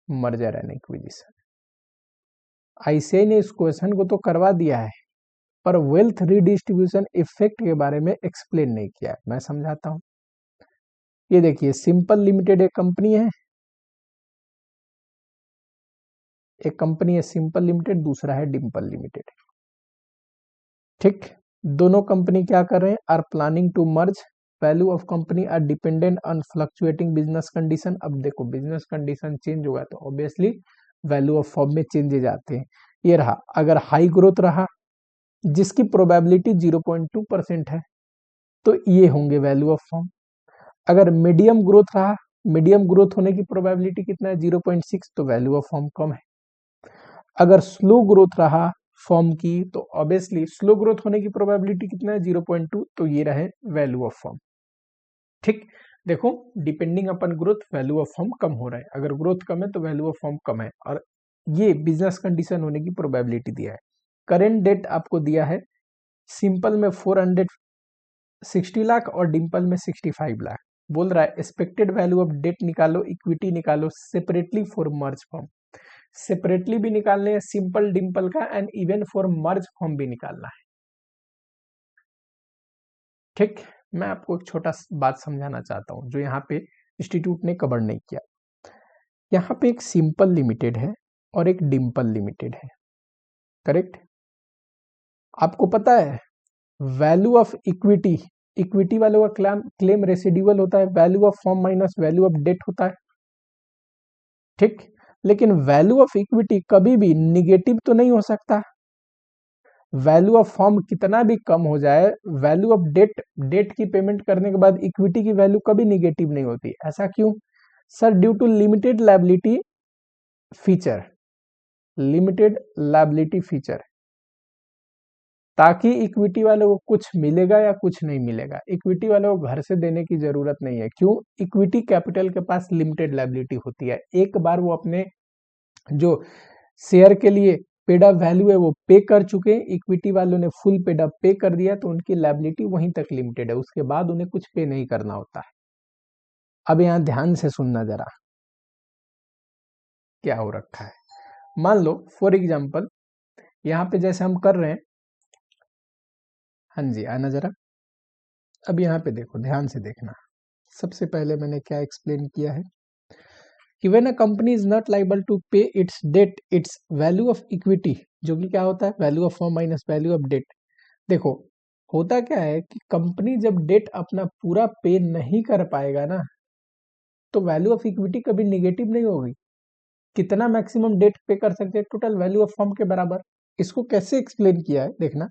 merger and acquisition. ICI ने इस क्वेश्चन को तो करवा दिया है, पर वेल्थ रिडिस्ट्रीब्यूशन इफेक्ट के बारे में एक्सप्लेन नहीं किया है। मैं समझाता हूं। ये देखिए, सिंपल लिमिटेड एक कंपनी है, एक कंपनी है सिंपल लिमिटेड, दूसरा है डिम्पल लिमिटेड। ठीक, दोनों कंपनी क्या कर रहे हैं, are planning to merge, value of company are dependent on fluctuating business condition. अब देखो बिजनेस कंडीशन चेंज होगा तो ऑब्वियसली वैल्यू ऑफ फर्म में चेंजेज आते हैं। ये रहा, अगर हाई ग्रोथ रहा जिसकी प्रोबेबिलिटी 0.2% है तो ये होंगे वैल्यू ऑफ फर्म। अगर मीडियम ग्रोथ रहा, मीडियम ग्रोथ होने की प्रोबेबिलिटी कितना है, 0.6, तो वैल्यू ऑफ फर्म कम है। अगर स्लो ग्रोथ रहा फर्म की तो ऑब्वियसली स्लो ग्रोथ होने की प्रोबेबिलिटी कितना है, 0.2, तो ये रहे वैल्यू ऑफ फर्म। ठीक, देखो डिपेंडिंग अपन ग्रोथ वैल्यू ऑफ फर्म कम हो रहा है, अगर ग्रोथ कम है तो वैल्यू ऑफ फर्म कम है, और ये बिजनेस कंडीशन होने की प्रोबेबिलिटी दिया है। करेंट डेट आपको दिया है, सिंपल में 460 लाख और डिम्पल में 65 लाख। बोल रहा है एक्सपेक्टेड वैल्यू ऑफ डेट निकालो, इक्विटी निकालो separately for merge firm. Separately भी निकालने है सिंपल डिम्पल का, and even for merge form भी निकालना है। ठीक, मैं आपको एक छोटा बात समझाना चाहता हूं जो यहाँ पे इंस्टीट्यूट ने कवर नहीं किया। यहाँ पे एक सिंपल लिमिटेड है और एक डिम्पल लिमिटेड है, करेक्ट। आपको पता है वैल्यू ऑफ इक्विटी, इक्विटी वालों का क्लेम रेसिड्यूअल होता है, value of form minus value of debt होता है। ठीक, लेकिन वैल्यू ऑफ इक्विटी कभी भी निगेटिव तो नहीं हो सकता। वैल्यू ऑफ फॉर्म कितना भी कम हो जाए, वैल्यू ऑफ डेट, डेट की पेमेंट करने के बाद इक्विटी की वैल्यू कभी निगेटिव नहीं होती। ऐसा क्यों sir? Due to limited liability feature, limited liability feature, ताकि इक्विटी वाले को कुछ मिलेगा या कुछ नहीं मिलेगा। इक्विटी वाले को घर से देने की जरूरत नहीं है। क्यों? इक्विटी कैपिटल के पास लिमिटेड लायबिलिटी होती है, एक बार वो अपने जो शेयर के लिए पेड अप वैल्यू है वो पे कर चुके हैं, इक्विटी वालों ने फुल पेड अप पे कर दिया, तो उनकी लायबिलिटी वहीं तक लिमिटेड है, उसके बाद उन्हें कुछ पे नहीं करना होता है। अब यहां ध्यान से सुनना जरा, क्या हो रखा है। मान लो फॉर एग्जाम्पल यहाँ पे जैसे हम कर रहे हैं, हाँ जी आना जरा। अब यहाँ पे देखो, ध्यान से देखना। सबसे पहले मैंने क्या एक्सप्लेन किया है कि when a company is not liable to pay its debt, its value of equity, जो कि क्या होता है, value of firm minus value of debt. देखो होता क्या है कि कंपनी जब डेट अपना पूरा पे नहीं कर पाएगा ना, तो वैल्यू ऑफ इक्विटी कभी निगेटिव नहीं होगी। कितना मैक्सिमम डेट पे कर सकते हैं, टोटल वैल्यू ऑफ फर्म के बराबर। इसको कैसे एक्सप्लेन किया है देखना,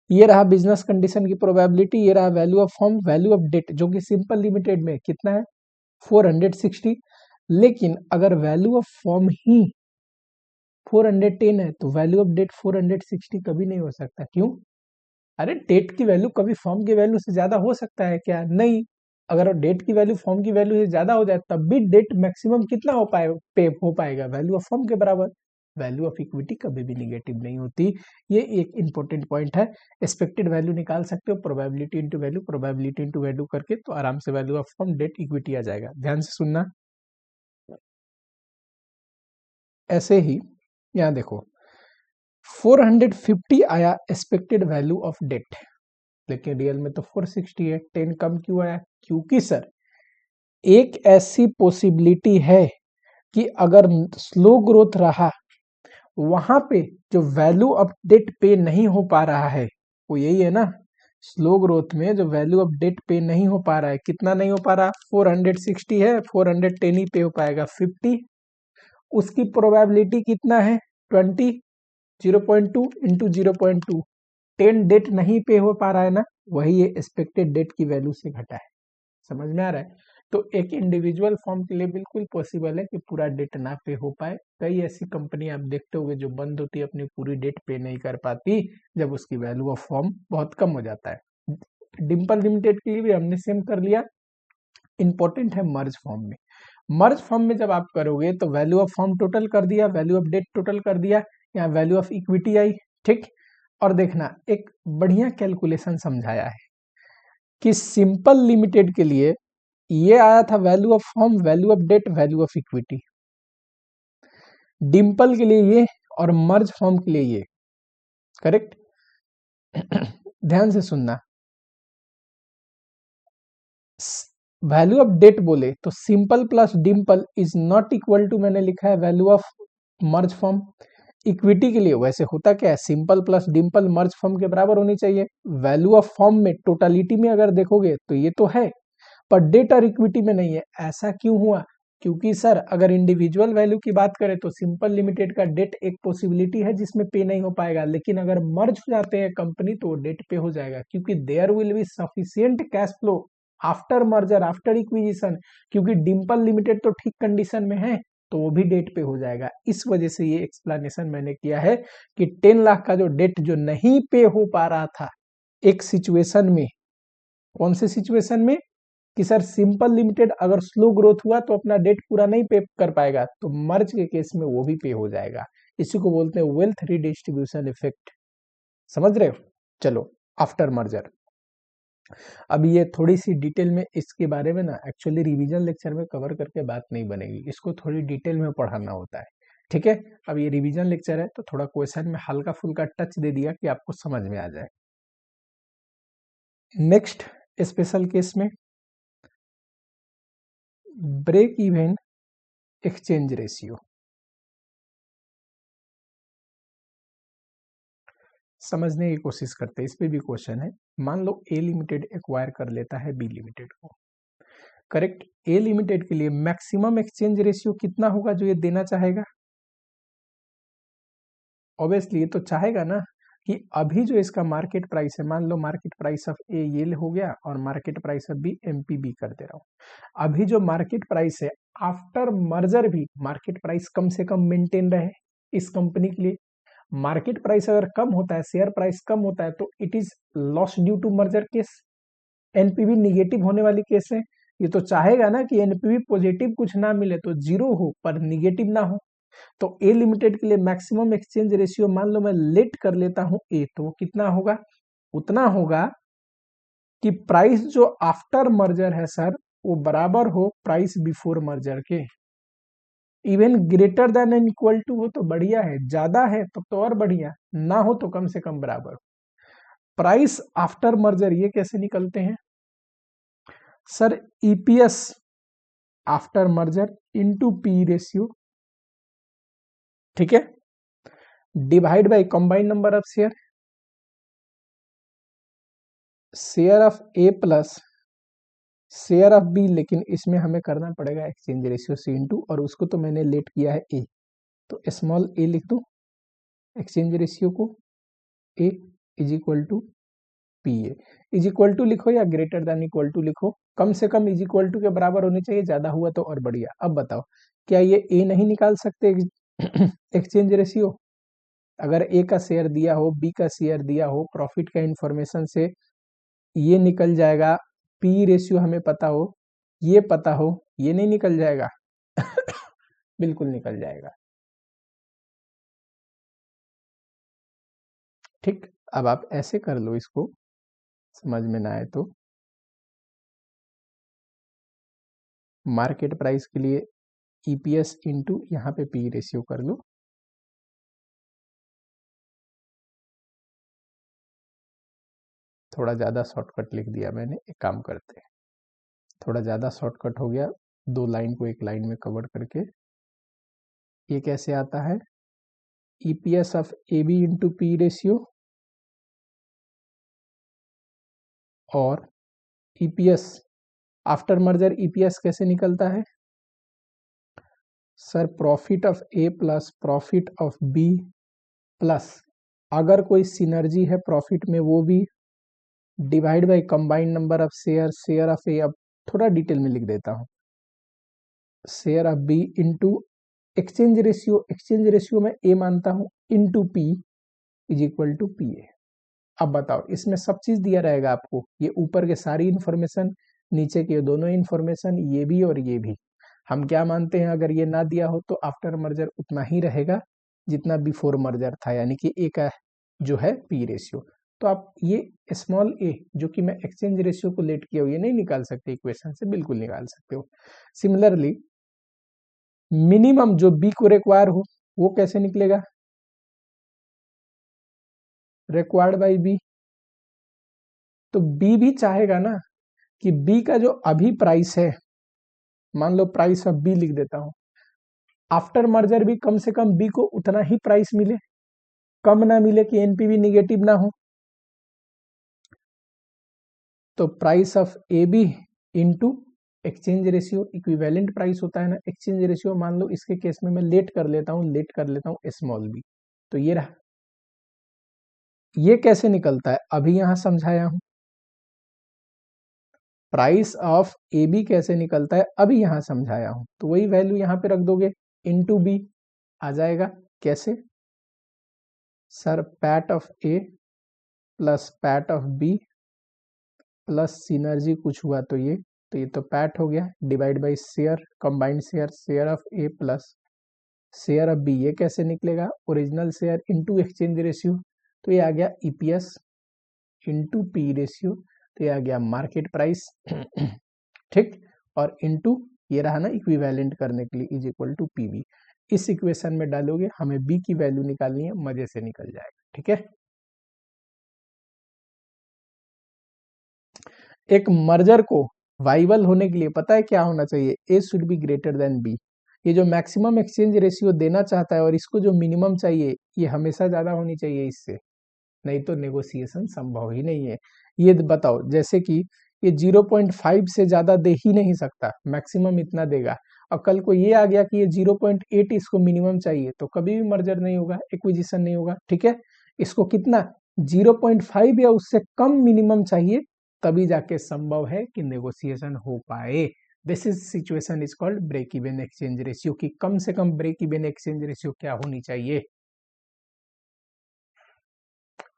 ये रहा बिजनेस कंडीशन की प्रोबेबिलिटी, ये रहा value of firm, value of debt, जो कि सिंपल लिमिटेड में कितना है, 460। लेकिन अगर वैल्यू ऑफ फर्म ही 410 है तो वैल्यू ऑफ डेट 460 कभी नहीं हो सकता। क्यों? अरे डेट की वैल्यू कभी फर्म की वैल्यू से ज्यादा हो सकता है क्या? नहीं। अगर डेट की वैल्यू फर्म की वैल्यू से ज्यादा हो जाए तब भी डेट मैक्सिमम कितना हो पाएगा, वैल्यू ऑफ फर्म के बराबर। वैल्यू ऑफ इक्विटी कभी भी निगेटिव नहीं होती। ये एक इंपॉर्टेंट पॉइंट है। एक्सपेक्टेड वैल्यू निकाल सकते हो, probability into value, probability into value करके, तो आराम से value of firm debt equity आ जाएगा। ध्यान से सुनना। ऐसे ही यहाँ देखो 450 आया एक्सपेक्टेड वैल्यू ऑफ डेट, लेकिन रियल में तो 460 है। 10 कम क्यों आया? क्योंकि सर एक ऐसी पॉसिबिलिटी है कि अगर स्लो ग्रोथ रहा, वहां पे जो वैल्यू ऑफ डेट पे नहीं हो पा रहा है, वो यही है ना, स्लो ग्रोथ में जो वैल्यू ऑफ डेट पे नहीं हो पा रहा है, कितना नहीं हो पा रहा, 460 है, 410 ही पे हो पाएगा, 50। उसकी प्रोबेबिलिटी कितना है, 20, 0.2 इंटू 0.2, 10 डेट नहीं पे हो पा रहा है ना, वही ये एक्सपेक्टेड डेट की वैल्यू से घटा है। समझ में आ रहा है? तो एक इंडिविजुअल फॉर्म के लिए बिल्कुल पॉसिबल है कि पूरा डेट ना पे हो पाए। कई ऐसी कंपनी आप देखते होंगे जो बंद होती है, अपनी पूरी डेट पे नहीं कर पाती जब उसकी वैल्यू ऑफ फॉर्म बहुत कम हो जाता है। डिम्पल लिमिटेड के लिए भी हमने सेम कर लिया। इंपॉर्टेंट है मर्ज फॉर्म में। मर्ज फॉर्म में जब आप करोगे तो वैल्यू ऑफ फॉर्म टोटल कर दिया, वैल्यू ऑफ डेट टोटल कर दिया, यहाँ वैल्यू ऑफ इक्विटी आई। ठीक, और देखना एक बढ़िया कैलकुलेशन समझाया है कि सिंपल लिमिटेड के लिए ये आया था value of form, value of debt, value of equity. Dimple के लिए ये और मर्ज फॉर्म के लिए ये। करेक्ट? ध्यान से सुनना, वैल्यू ऑफ डेट बोले तो Simple plus Dimple is not equal to, मैंने लिखा है value of merge form. Equity के लिए वैसे होता क्या है, Simple plus Dimple merge form के बराबर होनी चाहिए। वैल्यू ऑफ फॉर्म में टोटलिटी में अगर देखोगे तो ये तो है, पर डेट और इक्विटी में नहीं है। ऐसा क्यों हुआ? क्योंकि सर अगर इंडिविजुअल वैल्यू की बात करें तो सिंपल लिमिटेड का डेट एक पॉसिबिलिटी है जिसमें पे नहीं हो पाएगा, लेकिन अगर मर्ज हो जाते हैं कंपनी तो डेट पे हो जाएगा, क्योंकि there will be sufficient cash flow after merger, after acquisition. क्योंकि डिम्पल लिमिटेड तो ठीक कंडीशन में है तो वो भी डेट पे हो जाएगा। इस वजह से ये एक्सप्लेनेशन मैंने किया है कि 10 लाख का जो डेट जो नहीं पे हो पा रहा था एक सिचुएशन में, कौन से सिचुएशन में, कि सर सिंपल लिमिटेड अगर स्लो ग्रोथ हुआ तो अपना डेट पूरा नहीं पे कर पाएगा, तो मर्ज के केस में वो भी पे हो जाएगा। इसी को बोलते हैं वेल्थ रिडिस्ट्रीब्यूशन इफेक्ट। समझ रहे हो? चलो, आफ्टर मर्जर। अब ये थोड़ी सी डिटेल में इसके बारे में ना एक्चुअली रिवीजन लेक्चर में कवर करके बात नहीं बनेगी, इसको थोड़ी डिटेल में पढ़ाना होता है। ठीक है? अब ये रिवीजन लेक्चर है तो थोड़ा क्वेश्चन में हल्का फुल्का टच दे दिया कि आपको समझ में आ जाए। नेक्स्ट स्पेशल केस में ब्रेक इवन एक्सचेंज रेशियो। समझने की कोशिश करते हैं, इस पे भी क्वेश्चन है। मान लो ए लिमिटेड एक्वायर कर लेता है बी लिमिटेड को। करेक्ट? ए लिमिटेड के लिए मैक्सिमम एक्सचेंज रेशियो कितना होगा जो ये देना चाहेगा? ऑब्वियसली ये तो चाहेगा ना कि अभी जो इसका मार्केट प्राइस है, मान लो मार्केट प्राइस ऑफ ए ये हो गया और market price of B MPB कर दे रहा हूं। अभी जो मार्केट प्राइस है आफ्टर मर्जर भी मार्केट प्राइस कम से कम मेंटेन रहे इस कंपनी के लिए। मार्केट प्राइस अगर कम होता है, शेयर प्राइस कम होता है, तो it is loss due to merger case. NPV negative होने वाली केस है। ये तो चाहेगा ना कि एनपीवी पॉजिटिव कुछ ना मिले तो जीरो हो पर निगेटिव ना हो। तो ए लिमिटेड के लिए मैक्सिमम एक्सचेंज रेशियो मान लो मैं लेट कर लेता हूं ए, तो वो कितना होगा? उतना होगा कि प्राइस जो आफ्टर मर्जर है सर वो बराबर हो प्राइस बिफोर मर्जर के। Even greater than and equal to हो तो बढ़िया है, ज्यादा है तब तो और बढ़िया, ना हो तो कम से कम बराबर। प्राइस आफ्टर मर्जर ये कैसे निकलते हैं sir? EPS after merger into P ratio, ठीक है, divide by combined number of share, share of A plus share of B. लेकिन इसमें हमें करना पड़ेगा एक्सचेंज रेशियो सी इंटू, और उसको तो मैंने लेट किया है ए, तो स्मॉल ए लिख दो एक्सचेंज रेशियो को। A is equal to P A, is equal to लिखो या ग्रेटर देन इक्वल टू लिखो, कम से कम इज इक्वल टू के बराबर होनी चाहिए, ज्यादा हुआ तो और बढ़िया। अब बताओ क्या ये ए नहीं निकाल सकते एक्सचेंज रेशियो? अगर ए का शेयर दिया हो, बी का शेयर दिया हो, प्रॉफिट का इंफॉर्मेशन से ये निकल जाएगा, पी रेशियो हमें पता हो, ये पता हो, ये नहीं निकल जाएगा? बिल्कुल निकल जाएगा। ठीक, अब आप ऐसे कर लो, इसको समझ में ना आए तो मार्केट प्राइस के लिए ईपीएस इंटू यहाँ पे पी रेशियो कर लो। थोड़ा ज़्यादा शॉर्टकट लिख दिया मैंने, एक काम करते हैं, थोड़ा ज़्यादा शॉर्टकट हो गया, दो लाइन को एक लाइन में कवर करके। ये कैसे आता है? EPS of A B into P ratio और ईपीएस आफ्टर मर्जर ईपीएस कैसे निकलता है sir? Profit of A plus profit of B plus अगर कोई सिनर्जी है प्रॉफिट में वो भी, divide by combined number of share, share of A, अब थोड़ा डिटेल में लिख देता हूँ, share of B into exchange ratio, exchange ratio में ए मानता हूँ, into P is equal to P ए। अब बताओ इसमें सब चीज दिया रहेगा आपको, ये ऊपर के सारी इंफॉर्मेशन, नीचे के दोनों इंफॉर्मेशन, ये भी और ये भी। हम क्या मानते हैं, अगर ये ना दिया हो तो आफ्टर मर्जर उतना ही रहेगा जितना बिफोर मर्जर था, यानी कि ए का जो है पी रेशियो। तो आप ये स्मॉल ए जो कि मैं एक्सचेंज रेशियो को लेट किया हूँ, ये नहीं निकाल सकते इक्वेशन से, बिल्कुल निकाल सकते हो। सिमिलरली मिनिमम जो बी को रिक्वायर हो वो कैसे निकलेगा, रिक्वायर्ड बाई बी। तो बी भी चाहेगा ना कि बी का जो अभी प्राइस है, मान लो प्राइस ऑफ बी लिख देता हूं, आफ्टर मर्जर भी कम से कम बी को उतना ही प्राइस मिले, कम ना मिले कि एनपीवी निगेटिव ना हो। तो price of A B into exchange ratio, equivalent price होता है ना एक्सचेंज रेशियो, मान लो इसके केस में मैं लेट कर लेता हूं स्मॉल बी। तो ये रहा, ये कैसे निकलता है अभी यहां समझाया हूं। प्राइस ऑफ ए बी कैसे निकलता है अभी यहां समझाया हूं, तो वही वैल्यू यहां पे रख दोगे, इनटू बी आ जाएगा। कैसे sir, PAT of A plus PAT of B plus synergy कुछ हुआ तो ये तो पैट हो गया, divide by share, combined share, share of A plus share of B. ये कैसे निकलेगा, original share into exchange ratio, तो ये आ गया ईपीएस इनटू पी रेशियो, तो ये आ गया मार्केट प्राइस ठीक, और इनटू ये रहा ना इक्विवेलेंट करने के लिए, इज इक्वल टू पीवी। इस इक्वेशन में डालोगे, हमें बी की वैल्यू निकालनी है, मजे से निकल जाएगा। ठीक है, एक मर्जर को वाइबल होने के लिए पता है क्या होना चाहिए, A should be greater than B. ये जो मैक्सिमम एक्सचेंज रेशियो देना चाहता है और इसको जो मिनिमम चाहिए, ये हमेशा ज्यादा होनी चाहिए इससे, नहीं तो नेगोशिएशन संभव ही नहीं है। ये बताओ, जैसे कि ये 0.5 से ज्यादा दे ही नहीं सकता, मैक्सिमम इतना देगा, और कल को ये आ गया कि ये 0.8 इसको मिनिमम चाहिए, तो कभी भी मर्जर नहीं होगा, एक्विजिशन नहीं होगा। ठीक है, इसको कितना 0.5 या उससे कम मिनिमम चाहिए, तभी जाके संभव है कि नेगोशिएशन हो पाए। This is situation is called break even exchange ratio, की कम से कम ब्रेक इवन एक्सचेंज रेशियो क्या होनी चाहिए।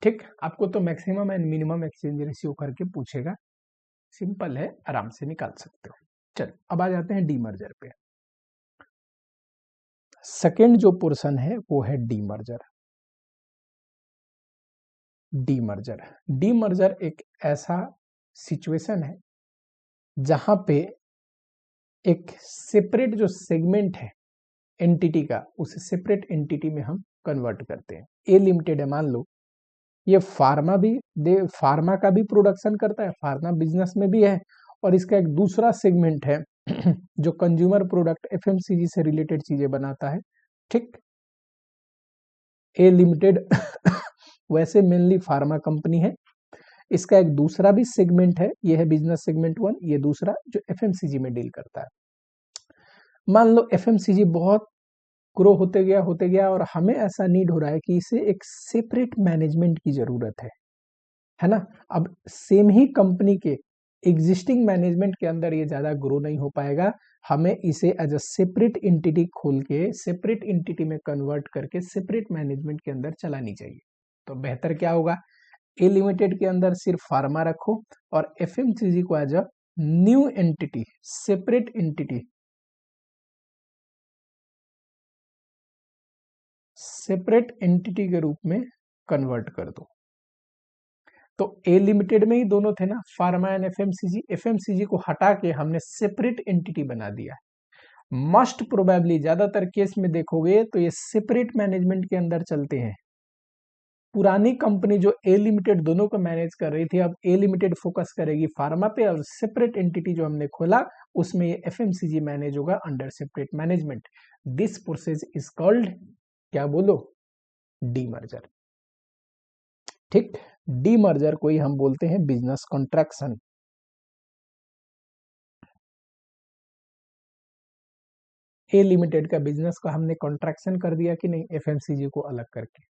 ठीक, आपको तो maximum and minimum exchange ratio करके पूछेगा, सिंपल है, आराम से निकाल सकते हो। चलो अब आ जाते हैं डीमर्जर पे। सेकेंड जो पोर्शन है वो है डीमर्जर। डीमर्जर, डीमर्जर एक ऐसा सिचुएशन है जहां पे एक सेपरेट जो सेगमेंट है एंटिटी का, उसे सेपरेट एंटिटी में हम कन्वर्ट करते हैं। ए लिमिटेड है, मान लो ये फार्मा भी फार्मा का भी प्रोडक्शन करता है, फार्मा बिजनेस में भी है, और इसका एक दूसरा सेगमेंट है जो कंज्यूमर प्रोडक्ट एफएमसीजी से रिलेटेड चीजें बनाता है। ठीक, ए लिमिटेड वैसे मेनली फार्मा कंपनी है, इसका एक दूसरा भी सेगमेंट है, ये है बिजनेस सेगमेंट वन, ये दूसरा जो एफएमसीजी में डील करता है। मान लो एफएमसीजी बहुत ग्रो होते गया और हमें ऐसा नीड हो रहा है कि इसे एक सेपरेट मैनेजमेंट की जरूरत है ना। अब सेम ही कंपनी के एग्जिस्टिंग मैनेजमेंट के अंदर ये ज्यादा ग्रो नहीं हो पाएगा, हमें इसे एज अ सेपरेट एंटिटी खोल के सेपरेट एंटिटी में कन्वर्ट करके सेपरेट मैनेजमेंट के अंदर चलानी चाहिए। तो बेहतर क्या होगा, ए लिमिटेड के अंदर सिर्फ फार्मा रखो और एफएमसीजी को as a new entity, separate entity, separate entity के रूप में कन्वर्ट कर दो। तो ए लिमिटेड में ही दोनों थे ना, फार्मा एंड एफएमसीजी, एफएमसीजी को हटा के हमने सेपरेट एंटिटी बना दिया। मस्ट प्रोबेबली ज्यादातर केस में देखोगे तो ये सेपरेट मैनेजमेंट के अंदर चलते हैं। पुरानी कंपनी जो ए लिमिटेड दोनों को मैनेज कर रही थी, अब ए लिमिटेड फोकस करेगी फार्मा पे, और सेपरेट एंटिटी जो हमने खोला उसमें ये एफएमसीजी मैनेज होगा under separate management. This process is called, क्या बोलो, डीमर्जर। ठीक, डीमर्जर को ही हम बोलते हैं बिजनेस कॉन्ट्रैक्शन। ए लिमिटेड का बिजनेस को हमने कॉन्ट्रैक्शन कर दिया कि नहीं, एफएमसीजी को अलग करके।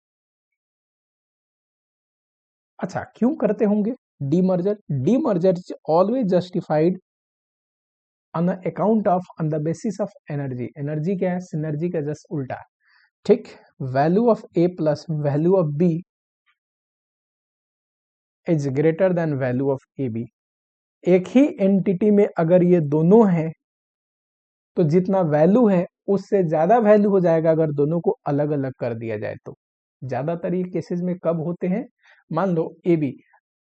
अच्छा, क्यों करते होंगे demerger? Demerger is always justified on the account of, on the basis of energy. Energy क्या है? सिनर्जी का जस्ट उल्टा। ठीक, value of A plus value of B is greater than value of A B. एक ही entity में अगर ये दोनों हैं तो जितना वैल्यू है उससे ज्यादा वैल्यू हो जाएगा अगर दोनों को अलग अलग कर दिया जाए तो। ज्यादातर ये केसेस में कब होते हैं? मान लो ए बी,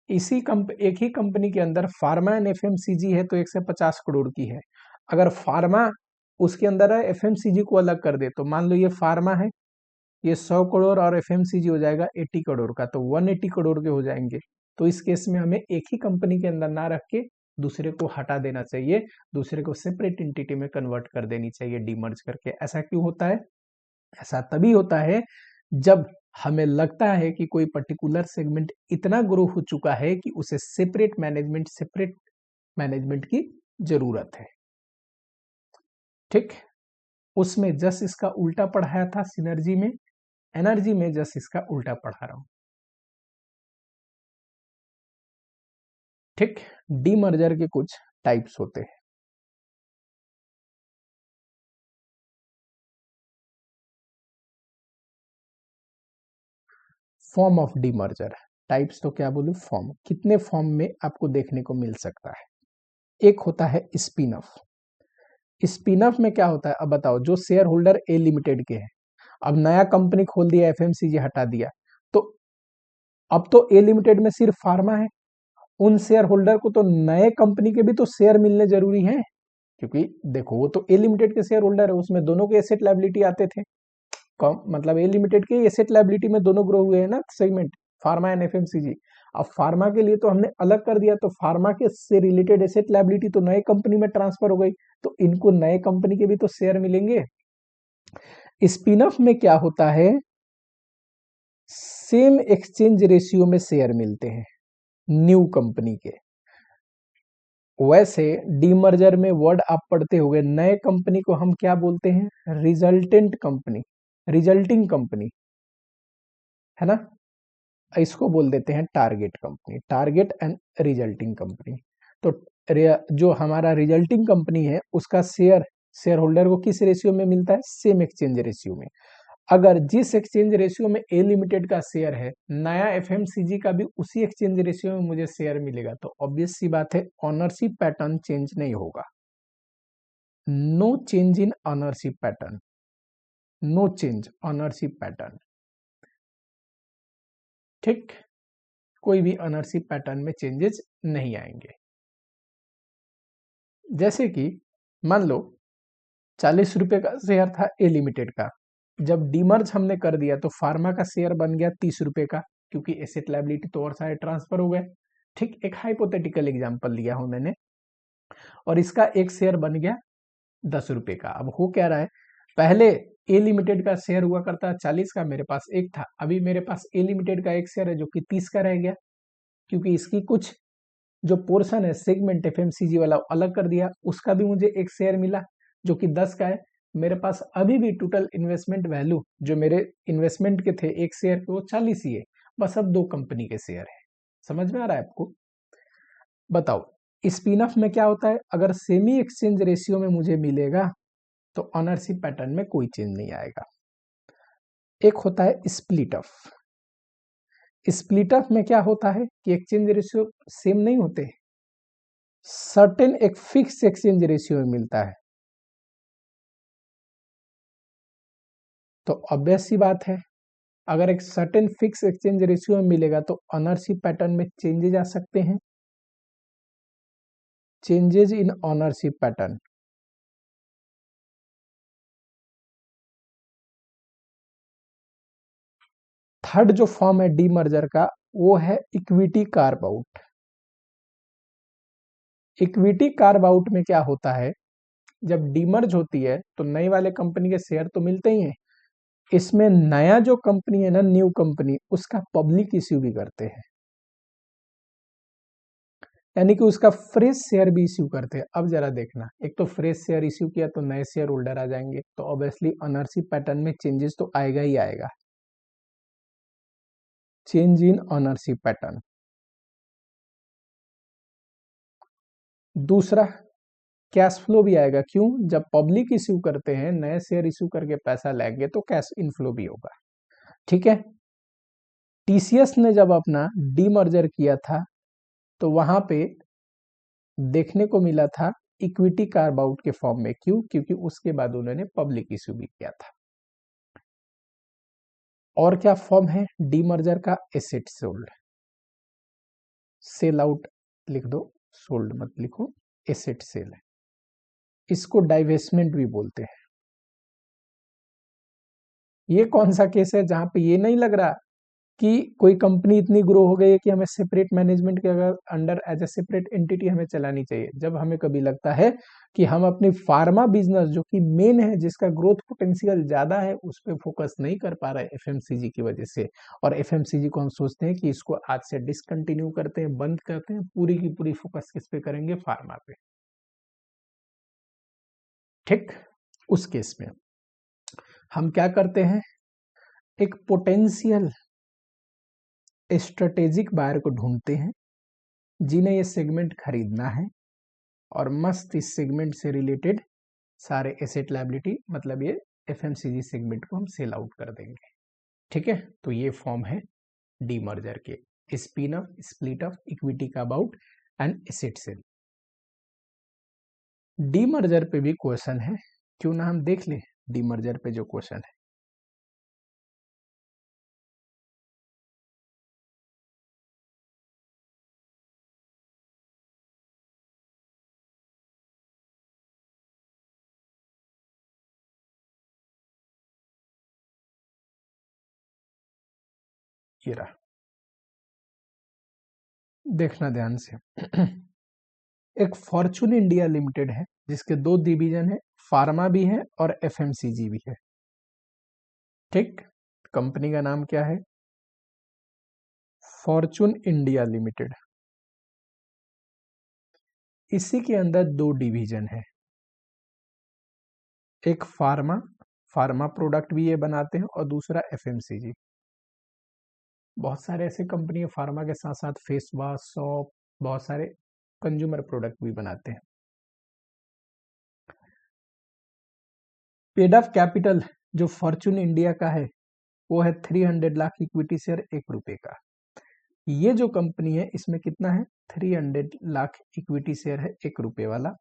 एक ही कंपनी के अंदर फार्मा एंड एफएमसीजी है तो 150 करोड़ की है। अगर फार्मा उसके अंदर है, एफएमसीजी को अलग कर दे तो मान लो ये फार्मा है, ये 100 करोड़ और एफएमसीजी हो जाएगा 80 करोड़ का, तो 180 करोड़ के हो जाएंगे। तो इस केस में हमें एक ही कंपनी के अंदर ना रख के दूसरे को हटा देना चाहिए, दूसरे को सेपरेट एंटिटी में कन्वर्ट कर देनी चाहिए डीमर्ज करके। ऐसा क्यों होता है? ऐसा तभी होता है जब हमें लगता है कि कोई पर्टिकुलर सेगमेंट इतना ग्रो हो चुका है कि उसे सेपरेट मैनेजमेंट की जरूरत है। ठीक, उसमें जस्ट इसका उल्टा पढ़ाया था सिनर्जी में, एनर्जी में जस्ट इसका उल्टा पढ़ा रहा हूं। ठीक, डीमर्जर के कुछ टाइप्स होते हैं। फॉर्म ऑफ डीमर्जर, टाइप्स तो क्या बोलूं, फॉर्म। कितने फॉर्म में आपको देखने को मिल सकता है? एक होता है स्पिन ऑफ। स्पिन ऑफ में क्या होता है अब बताओ? जो शेयर होल्डर ए लिमिटेड के हैं, अब नया कंपनी खोल दिया, एफएमसीजी हटा दिया, तो अब तो ए लिमिटेड में सिर्फ फार्मा है। उन शेयर होल्डर को तो नए कंपनी के भी तो शेयर मिलने जरूरी है, क्योंकि देखो वो तो ए लिमिटेड के शेयर होल्डर है, उसमें दोनों के एसेट लायबिलिटी आते थे। मतलब ए लिमिटेड के एसेट लायबिलिटी में दोनों ग्रो हुए हैं ना सेगमेंट, फार्मा एंड एफएमसीजी। अब फार्मा के लिए तो हमने अलग कर दिया, तो फार्मा के से रिलेटेड एसेट लायबिलिटी तो नए कंपनी में ट्रांसफर हो गई, तो इनको नए कंपनी के भी तो शेयर मिलेंगे। स्पिन ऑफ में क्या होता है? सेम एक्सचेंज रेशियो में शेयर मिलते हैं न्यू कंपनी के। वैसे डीमर्जर में वर्ड आप पढ़ते होंगे, नए कंपनी को हम क्या बोलते हैं? रिजल्टेंट कंपनी, रिजल्टिंग कंपनी, है ना? इसको बोल देते हैं target company, target and resulting company. तो जो हमारा रिजल्टिंग कंपनी है उसका शेयर होल्डर को किस रेशियो में मिलता है? सेम एक्सचेंज रेशियो में। अगर जिस एक्सचेंज रेशियो में ए लिमिटेड का शेयर है, नया एफएमसीजी का भी उसी एक्सचेंज रेशियो में मुझे शेयर मिलेगा, तो ऑब्वियस सी बात है ऑनरशिप पैटर्न चेंज नहीं होगा। No change in ownership pattern, no change ownership pattern. ठीक, कोई भी ऑनरशिप पैटर्न में चेंजेस नहीं आएंगे। जैसे कि मान लो 40 रुपए का शेयर था ए लिमिटेड का, जब डीमर्ज हमने कर दिया तो फार्मा का शेयर बन गया 30 रुपए का, क्योंकि एसेट लायबिलिटी तो और सारे ट्रांसफर हो गए। ठीक, एक हाइपोथेटिकल एग्जांपल लिया हूं मैंने, और इसका एक शेयर बन गया 10 रुपए का। अब हो क्या रहा है? पहले ए लिमिटेड का शेयर हुआ करता 40 का, मेरे पास एक था, अभी मेरे पास ए लिमिटेड का एक शेयर है जो कि 30 का रह गया, क्योंकि इसकी कुछ जो पोर्शन है सेगमेंट एफएमसीजी वाला अलग कर दिया, उसका भी मुझे एक शेयर मिला जो कि 10 का है। मेरे पास अभी भी टोटल इन्वेस्टमेंट वैल्यू जो मेरे इन्वेस्टमेंट के थे एक शेयर के, वो 40 ही है, बस अब दो कंपनी के शेयर है। समझ में आ रहा है आपको? बताओ स्पिन ऑफ में क्या होता है? अगर सेमी एक्सचेंज रेशियो में मुझे मिलेगा तो ऑनरशिप पैटर्न में कोई चेंज नहीं आएगा। एक होता है स्प्लिट ऑफ। स्प्लिट ऑफ में क्या होता है कि एक्सचेंज रेशियो सेम नहीं होते, सर्टेन एक फिक्स एक्सचेंज रेशियो में मिलता है। तो ऑब्वियस सी बात है, अगर एक सर्टेन फिक्स एक्सचेंज रेशियो में मिलेगा तो ऑनरशिप पैटर्न में चेंजेज आ सकते हैं, changes in ownership pattern. Third जो फॉर्म है डीमर्जर का वो है equity carve out. Equity carve out में क्या होता है? जब डीमर्ज होती है तो नई वाले कंपनी के शेयर तो मिलते ही हैं, इसमें नया जो कंपनी है ना, न्यू कंपनी, उसका पब्लिक इश्यू भी करते हैं, यानी कि उसका फ्रेश शेयर भी इश्यू करते हैं। अब जरा देखना, एक तो फ्रेश शेयर इश्यू किया तो नए शेयर होल्डर आ जाएंगे, तो ऑब्वियसली ऑनरशिप पैटर्न में चेंजेस तो आएगा ही आएगा। Change in ownership pattern. दूसरा कैश फ्लो भी आएगा, क्यों? जब पब्लिक इश्यू करते हैं, नए शेयर इश्यू करके पैसा लेंगे तो कैश इनफ्लो भी होगा। ठीक है। टीसीएस ने जब अपना डीमर्जर किया था तो वहां पे देखने को मिला था इक्विटी कार्ब आउट के फॉर्म में, क्यों? क्योंकि उसके बाद उन्होंने पब्लिक इश्यू भी किया था। और क्या फॉर्म है डीमर्जर का? एसेट सोल्ड, सेल आउट लिख दो, सोल्ड मत लिखो, एसेट सेल है, इसको डाइवेस्टमेंट भी बोलते हैं। ये कौन सा केस है जहां पे ये नहीं लग रहा कि कोई कंपनी इतनी ग्रो हो गई है कि हमें सेपरेट मैनेजमेंट के अगर under as a separate entity हमें चलानी चाहिए? जब हमें कभी लगता है कि हम अपनी फार्मा बिजनेस जो कि मेन है, जिसका ग्रोथ पोटेंशियल ज्यादा है, उस पर फोकस नहीं कर पा रहे एफएमसीजी की वजह से, और एफएमसीजी को हम सोचते हैं कि इसको आज से डिसकंटिन्यू करते हैं, बंद करते हैं, पूरी की पूरी फोकस किस पे करेंगे? फार्मा पे। ठीक। उस केस में हम क्या करते हैं, एक पोटेंशियल स्ट्रेटेजिक बायर को ढूंढते हैं जिन्हें ये सेगमेंट खरीदना है, और मस्त इस सेगमेंट से रिलेटेड सारे एसेट लायबिलिटी, मतलब ये एफएमसीजी सेगमेंट को हम सेल आउट कर देंगे। ठीक है। तो ये फॉर्म है डीमर्जर के, spin off, split off, equity का about and asset sale. Demerger पे भी क्वेश्चन है, क्यों ना हम देख ले डीमर्जर पे जो क्वेश्चन है। ये रहा, देखना ध्यान से। एक फॉर्चून इंडिया लिमिटेड है जिसके दो डिवीजन है, फार्मा भी है और एफएमसीजी भी है। ठीक। कंपनी का नाम क्या है? Fortune India limited. इसी के अंदर दो डिवीजन है, एक फार्मा, फार्मा प्रोडक्ट भी ये बनाते हैं, और दूसरा एफएमसीजी। बहुत सारे ऐसे कंपनी है फार्मा के साथ साथ फेस वॉश, सॉप, बहुत सारे कंज्यूमर प्रोडक्ट भी बनाते हैं। पेड ऑफ कैपिटल जो फॉर्चून इंडिया का है वो है 300 लाख इक्विटी शेयर, 1 रुपए का। ये जो कंपनी है इसमें कितना है? 300 लाख इक्विटी शेयर है, 1 रुपए वाला।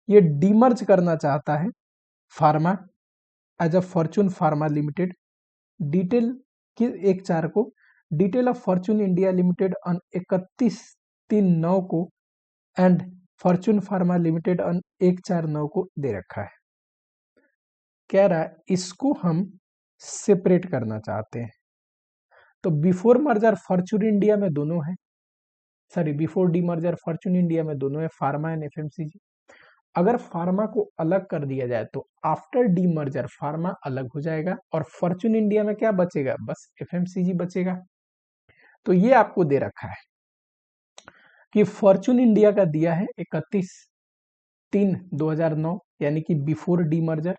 ये डीमर्ज करना चाहता है pharma as a Fortune pharma limited. Detail की 1/4 को, detail of Fortune India limited on 31/3/9 को and Fortune pharma limited on 1/4/9 को दे रखा है। कह रहा है इसको हम सेपरेट करना चाहते हैं। तो बिफोर मर्जर फॉर्चून इंडिया में दोनों है, sorry before D merger Fortune India में दोनों है, फार्मा एंड एफएमसीजी। अगर फार्मा को अलग कर दिया जाए तो आफ्टर डी मर्जर फार्मा अलग हो जाएगा, और फॉर्चून इंडिया में क्या बचेगा? बस एफएमसीजी बचेगा। तो ये आपको दे रखा है कि फॉर्चून इंडिया का दिया है 31/3/2009, यानी कि बिफोर डी मर्जर।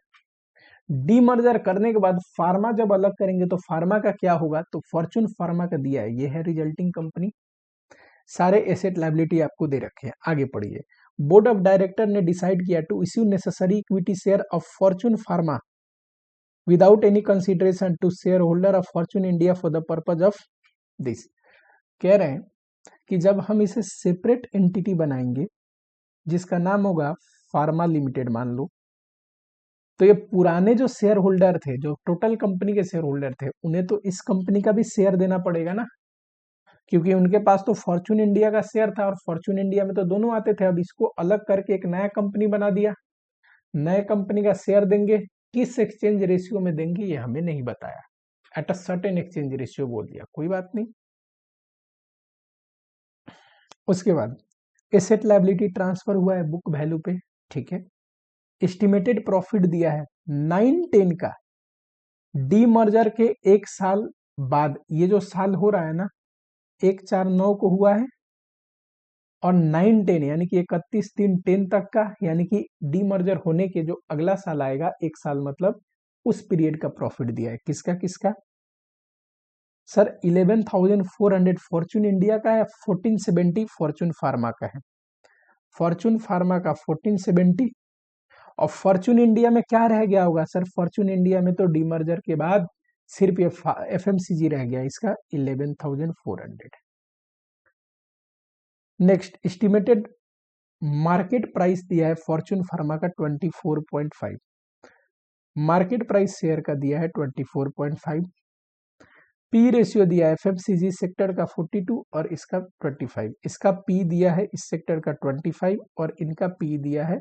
डीमर्जर करने के बाद फार्मा जब अलग करेंगे तो फार्मा का क्या होगा? तो फॉर्चून फार्मा का दिया है, ये है रिजल्टिंग कंपनी। सारे एसेट लायबिलिटी आपको दे रखे हैं। आगे पढ़िए। बोर्ड ऑफ डायरेक्टर ने डिसाइड किया to issue necessary equity share of Fortune pharma without any consideration to share holder of Fortune India for the purpose of this. कह रहे हैं कि जब हम इसे सेपरेट एंटिटी बनाएंगे जिसका नाम होगा फार्मा लिमिटेड मान लो, तो ये पुराने जो शेयर होल्डर थे, जो टोटल कंपनी के शेयर होल्डर थे, उन्हें तो इस कंपनी का भी शेयर देना पड़ेगा ना, क्योंकि उनके पास तो फॉर्चून इंडिया का शेयर था और फॉर्चून इंडिया में तो दोनों आते थे। अब इसको अलग करके एक नया कंपनी बना दिया, नए कंपनी का शेयर देंगे, किस एक्सचेंज रेशियो में देंगे ये हमें नहीं बताया, at a certain exchange ratio बोल दिया, कोई बात नहीं। उसके बाद एसेट लायबिलिटी ट्रांसफर हुआ है बुक वैल्यू पे, ठीक है। एस्टिमेटेड प्रॉफिट दिया है 9-10 का, डीमर्जर के 1 साल बाद, ये जो साल हो रहा है ना 1/4/9 को हुआ है, और 9-10 यानी कि 31/3/10 तक का, यानी कि डीमर्जर होने के जो अगला साल आएगा 1 साल, मतलब उस पीरियड का प्रॉफिट दिया है। किसका किसका? सर 11,400 फॉर्चून इंडिया का है, 1470 फॉर्चून फार्मा का है। फॉर्चून फार्मा का 1470 और फॉर्चून इंडिया में क्या रह गया होगा सर? फॉर्चून इंडिया में तो डीमर्जर के बाद सिर्फ ये एफएमसीजी रह गया, इसका 11,400। नेक्स्ट एस्टिमेटेड मार्केट प्राइस दिया है फॉर्चून फार्मा का 24.5, मार्केट प्राइस शेयर का दिया है 24.5, पी रेशियो दिया है एफएमसीजी सेक्टर का 42 और इसका 25, इसका पी दिया है इस सेक्टर का 25 और इनका पी दिया है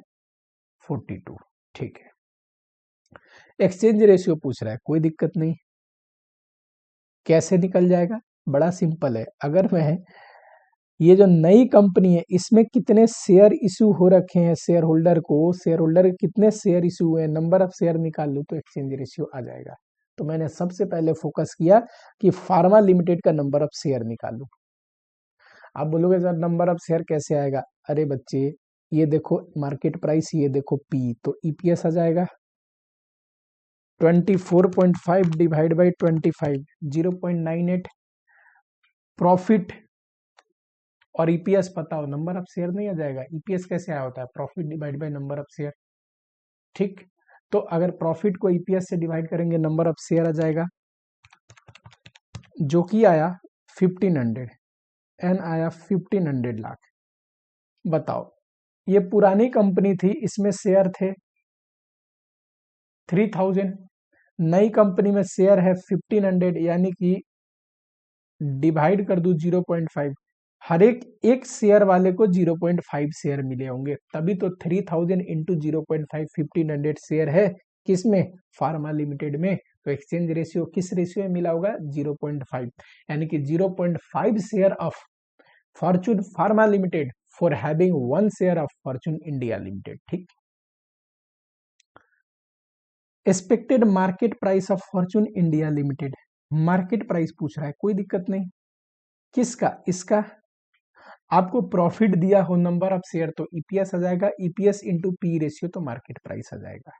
42। ठीक है, एक्सचेंज रेशियो पूछ रहा है, कोई दिक्कत नहीं, कैसे निकल जाएगा? बड़ा सिंपल है। अगर मैं ये जो नई कंपनी है इसमें कितने शेयर इशू हो रखे हैं शेयर होल्डर को, शेयर होल्डर के कितने शेयर इशू हुए हैं, नंबर ऑफ शेयर निकाल लूँ तो एक्सचेंज रेशियो आ जाएगा। तो मैंने सबसे पहले फोकस किया कि फार्मा लिमिटेड का नंबर ऑफ शेयर निकालूं। आप बोलोगे सर नंबर ऑफ शेयर कैसे आएगा? अरे बच्चे ये देखो मार्केट प्राइस, ये देखो पी, तो ईपीएस आ जाएगा 24.5 डिवाइड बाई 25, 0.98। प्रॉफिट और ईपीएस पता हो, नंबर ऑफ शेयर नहीं आ जाएगा? ईपीएस कैसे आया होता है? Profit divide by number of share. ठीक, तो अगर प्रॉफिट को ईपीएस से डिवाइड करेंगे नंबर ऑफ शेयर आ जाएगा, जो कि आया 1500, एन आया 1500 लाख। बताओ, ये पुरानी कंपनी थी, इसमें शेयर थे 3000, नई कंपनी में शेयर है 1500, यानी कि डिवाइड कर दूं 0.5, हर एक शेयर वाले को 0.5 शेयर मिले होंगे, तभी तो 3000 इंटू 0.5 1500 शेयर है किसमें? फार्मा लिमिटेड में। तो एक्सचेंज रेशियो किस रेशियो में मिला होगा? 0.5, यानी कि 0.5 share of Fortune pharma limited for having 1 share of Fortune India limited. ठीक, expected market price of Fortune India limited, market price पूछ रहा है, कोई दिक्कत नहीं। किसका? इसका। आपको प्रॉफिट दिया हो नंबर ऑफ शेयर तो ईपीएस आ जाएगा, ईपीएस इंटू पी रेशियो तो मार्केट प्राइस आ जाएगा।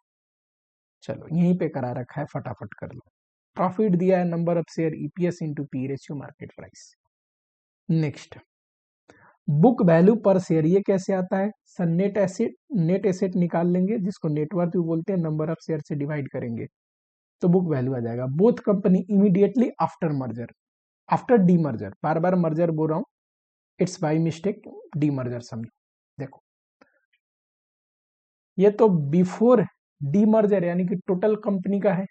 चलो यहीं पे करा रखा है, फटाफट कर लो। प्रॉफिट दिया है number of share, EPS into P ratio market price. Next, book value पर शेयर, ये कैसे आता है सर? नेट एसेट निकाल लेंगे, जिसको नेटवर्थ भी बोलते हैं, नंबर ऑफ शेयर से डिवाइड करेंगे तो बुक वैल्यू आ जाएगा। Both company immediately after merger, after demerger, बार बार मर्जर बोल रहा हूं, इट्स बाय मिस्टेक, डीमर्जर समझो। देखो ये तो बिफोर डीमर्जर यानी कि टोटल कंपनी का है,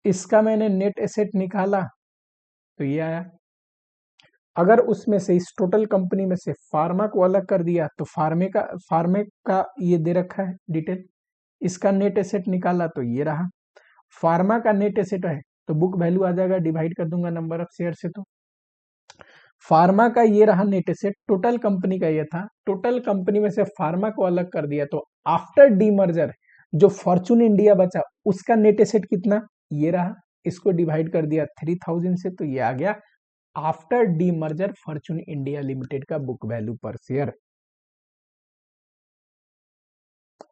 इसका मैंने नेट एसेट निकाला तो ये आया। अगर उसमें से इस टोटल कंपनी में से फार्मा को अलग कर दिया तो फार्मे का ये दे रखा है डिटेल, इसका नेट एसेट निकाला तो ये रहा, फार्मा का नेट एसेट है तो बुक वैल्यू आ जाएगा, डिवाइड कर दूंगा नंबर ऑफ शेयर से, तो फार्मा का ये रहा नेट एसेट, टोटल कंपनी का ये था, टोटल कंपनी में से फार्मा को अलग कर दिया तो आफ्टर डीमर्जर जो फॉर्चून इंडिया बचा उसका नेट एसेट कितना? ये रहा, इसको डिवाइड कर दिया 3000 से तो ये आ गया after demerger Fortune India limited का बुक वैल्यू पर शेयर।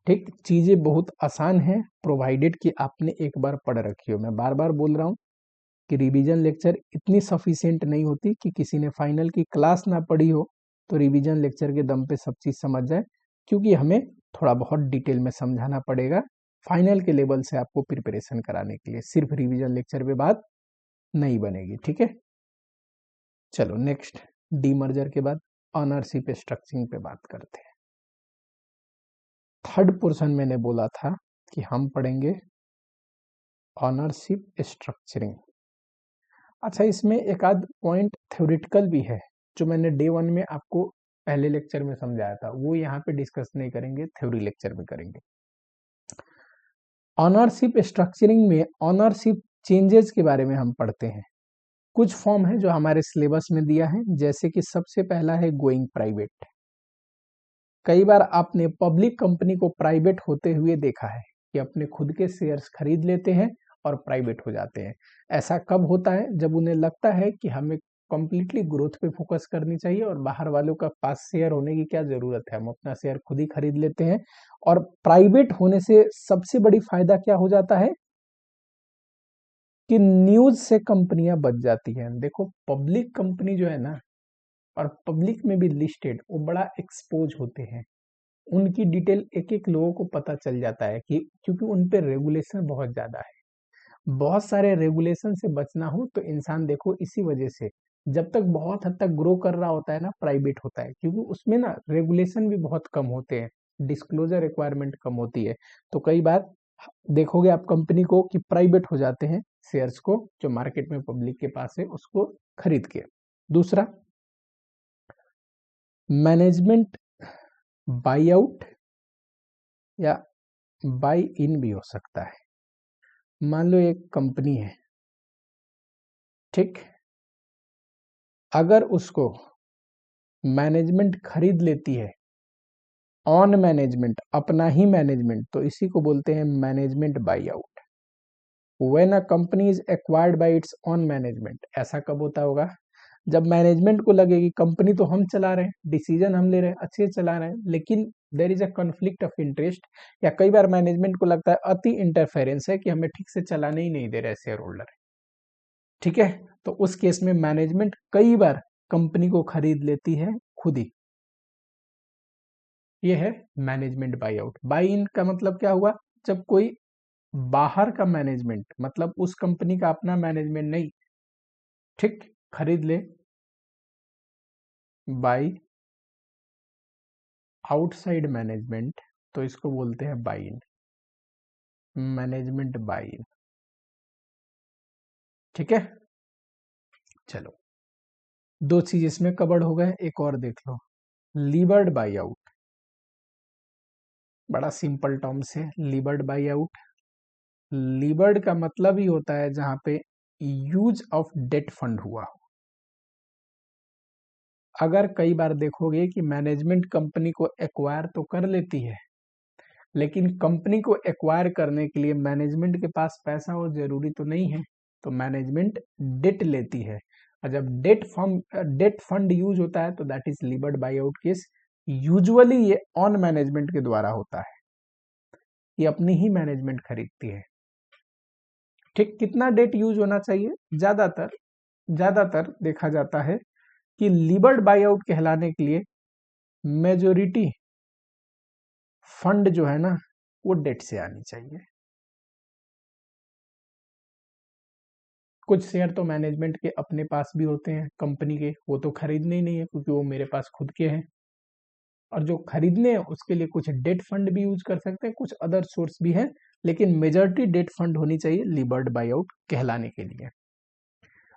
ठीक, चीजें बहुत आसान है, प्रोवाइडेड कि आपने एक बार पढ़ रखी हो। मैं बार बार बोल रहा हूं कि रिवीजन लेक्चर इतनी सफिशिएंट नहीं होती कि किसी ने फाइनल की क्लास ना पढ़ी हो तो रिवीजन लेक्चर के दम पे सब चीज समझ जाए, क्योंकि हमें थोड़ा बहुत डिटेल में समझाना पड़ेगा फाइनल के लेवल से आपको प्रिपरेशन कराने के लिए, सिर्फ रिवीजन लेक्चर पे बात नहीं बनेगी। ठीक है, चलो नेक्स्ट, डीमर्जर के बाद ऑनरशिप स्ट्रक्चरिंग पे बात करते हैं। थर्ड पोर्शन मैंने बोला था कि हम पढ़ेंगे ऑनरशिप स्ट्रक्चरिंग। अच्छा, इसमें एक आध पॉइंट थ्योरेटिकल भी है जो मैंने डे 1 में आपको पहले लेक्चर में समझाया था, वो यहाँ पे डिस्कस नहीं करेंगे, थ्योरी लेक्चर में करेंगे। ऑनरशिप स्ट्रक्चरिंग में ऑनरशिप चेंजेस के बारे में हम पढ़ते हैं। कुछ फॉर्म है जो हमारे सिलेबस में दिया है, जैसे कि सबसे पहला है गोइंग प्राइवेट। कई बार आपने पब्लिक कंपनी को प्राइवेट होते हुए देखा है कि अपने खुद के शेयर्स खरीद लेते हैं और प्राइवेट हो जाते हैं। ऐसा कब होता है? जब उन्हें लगता है कि हमें कंप्लीटली ग्रोथ पे फोकस करनी चाहिए और बाहर वालों का पास शेयर होने की क्या जरूरत है, हम अपना शेयर खुद ही खरीद लेते हैं। और प्राइवेट होने से सबसे बड़ी फायदा क्या हो जाता है? कि न्यूज से कंपनियां बच जाती हैं। देखो पब्लिक कंपनी जो है ना, और पब्लिक में भी लिस्टेड, वो बड़ा एक्सपोज होते हैं, उनकी डिटेल एक एक लोगों को पता चल जाता है, कि क्योंकि उन पे रेगुलेशन बहुत ज्यादा है। बहुत सारे रेगुलेशन से बचना हो तो इंसान देखो इसी वजह से जब तक बहुत हद तक ग्रो कर रहा होता है ना, प्राइवेट होता है, क्योंकि उसमें ना रेगुलेशन भी बहुत कम होते हैं, डिस्क्लोजर रिक्वायरमेंट कम होती है। तो कई बार देखोगे आप कंपनी को कि प्राइवेट हो जाते हैं शेयर्स को, जो मार्केट में पब्लिक के पास है उसको खरीद के। दूसरा, मैनेजमेंट बाई आउट या बाई इन भी हो सकता है। मान लो एक कंपनी है, ठीक, अगर उसको मैनेजमेंट खरीद लेती है, ऑन मैनेजमेंट, अपना ही मैनेजमेंट, तो इसी को बोलते हैं management by out. When a company is acquired by it's on management, ऐसा कब होता होगा? जब मैनेजमेंट को लगे कि कंपनी तो हम चला रहे हैं, डिसीजन हम ले रहे हैं, अच्छे से चला रहे हैं, लेकिन there is a conflict of interest, या कई बार मैनेजमेंट को लगता है अति इंटरफेरेंस है कि हमें ठीक से चलाने ही नहीं दे रहे शेयर होल्डर, ठीक है, तो उस केस में मैनेजमेंट कई बार कंपनी को खरीद लेती है खुद ही। ये है मैनेजमेंट बाई आउट। बाई इन का मतलब क्या हुआ? जब कोई बाहर का मैनेजमेंट, मतलब उस कंपनी का अपना मैनेजमेंट नहीं, ठीक, खरीद ले, बाई आउटसाइड मैनेजमेंट, तो इसको बोलते हैं बाई इन, मैनेजमेंट बाई इन, ठीक है। चलो, दो चीज इसमें कवर्ड हो गए, एक और देख लो, लीवर्ड बाई आउट। बड़ा सिंपल टर्म से, लीवर्ड बाई आउट, लीवर्ड का मतलब ही होता है जहां पे यूज ऑफ डेट फंड हुआ हो। अगर कई बार देखोगे कि मैनेजमेंट कंपनी को एक्वायर तो कर लेती है, लेकिन कंपनी को एक्वायर करने के लिए मैनेजमेंट के पास पैसा हो जरूरी तो नहीं है, तो मैनेजमेंट डेट लेती है, और जब डेट फंड यूज होता है तो that is levered buy out case. Usually ये ऑन मैनेजमेंट के द्वारा होता है, ये अपनी ही मैनेजमेंट खरीदती है, ठीक। कितना डेट यूज होना चाहिए? ज्यादातर ज्यादातर देखा जाता है कि लीवर्ड बाई आउट कहलाने के लिए मेजोरिटी फंड जो है ना, वो डेट से आनी चाहिए। कुछ शेयर तो मैनेजमेंट के अपने पास भी होते हैं कंपनी के, वो तो खरीदने ही नहीं है क्योंकि वो मेरे पास खुद के हैं, और जो खरीदने हैं उसके लिए कुछ डेट फंड भी यूज कर सकते हैं, कुछ अदर सोर्स भी हैं, लेकिन मेजॉरिटी डेट फंड होनी चाहिए लीवर्ड बाई आउट कहलाने के लिए।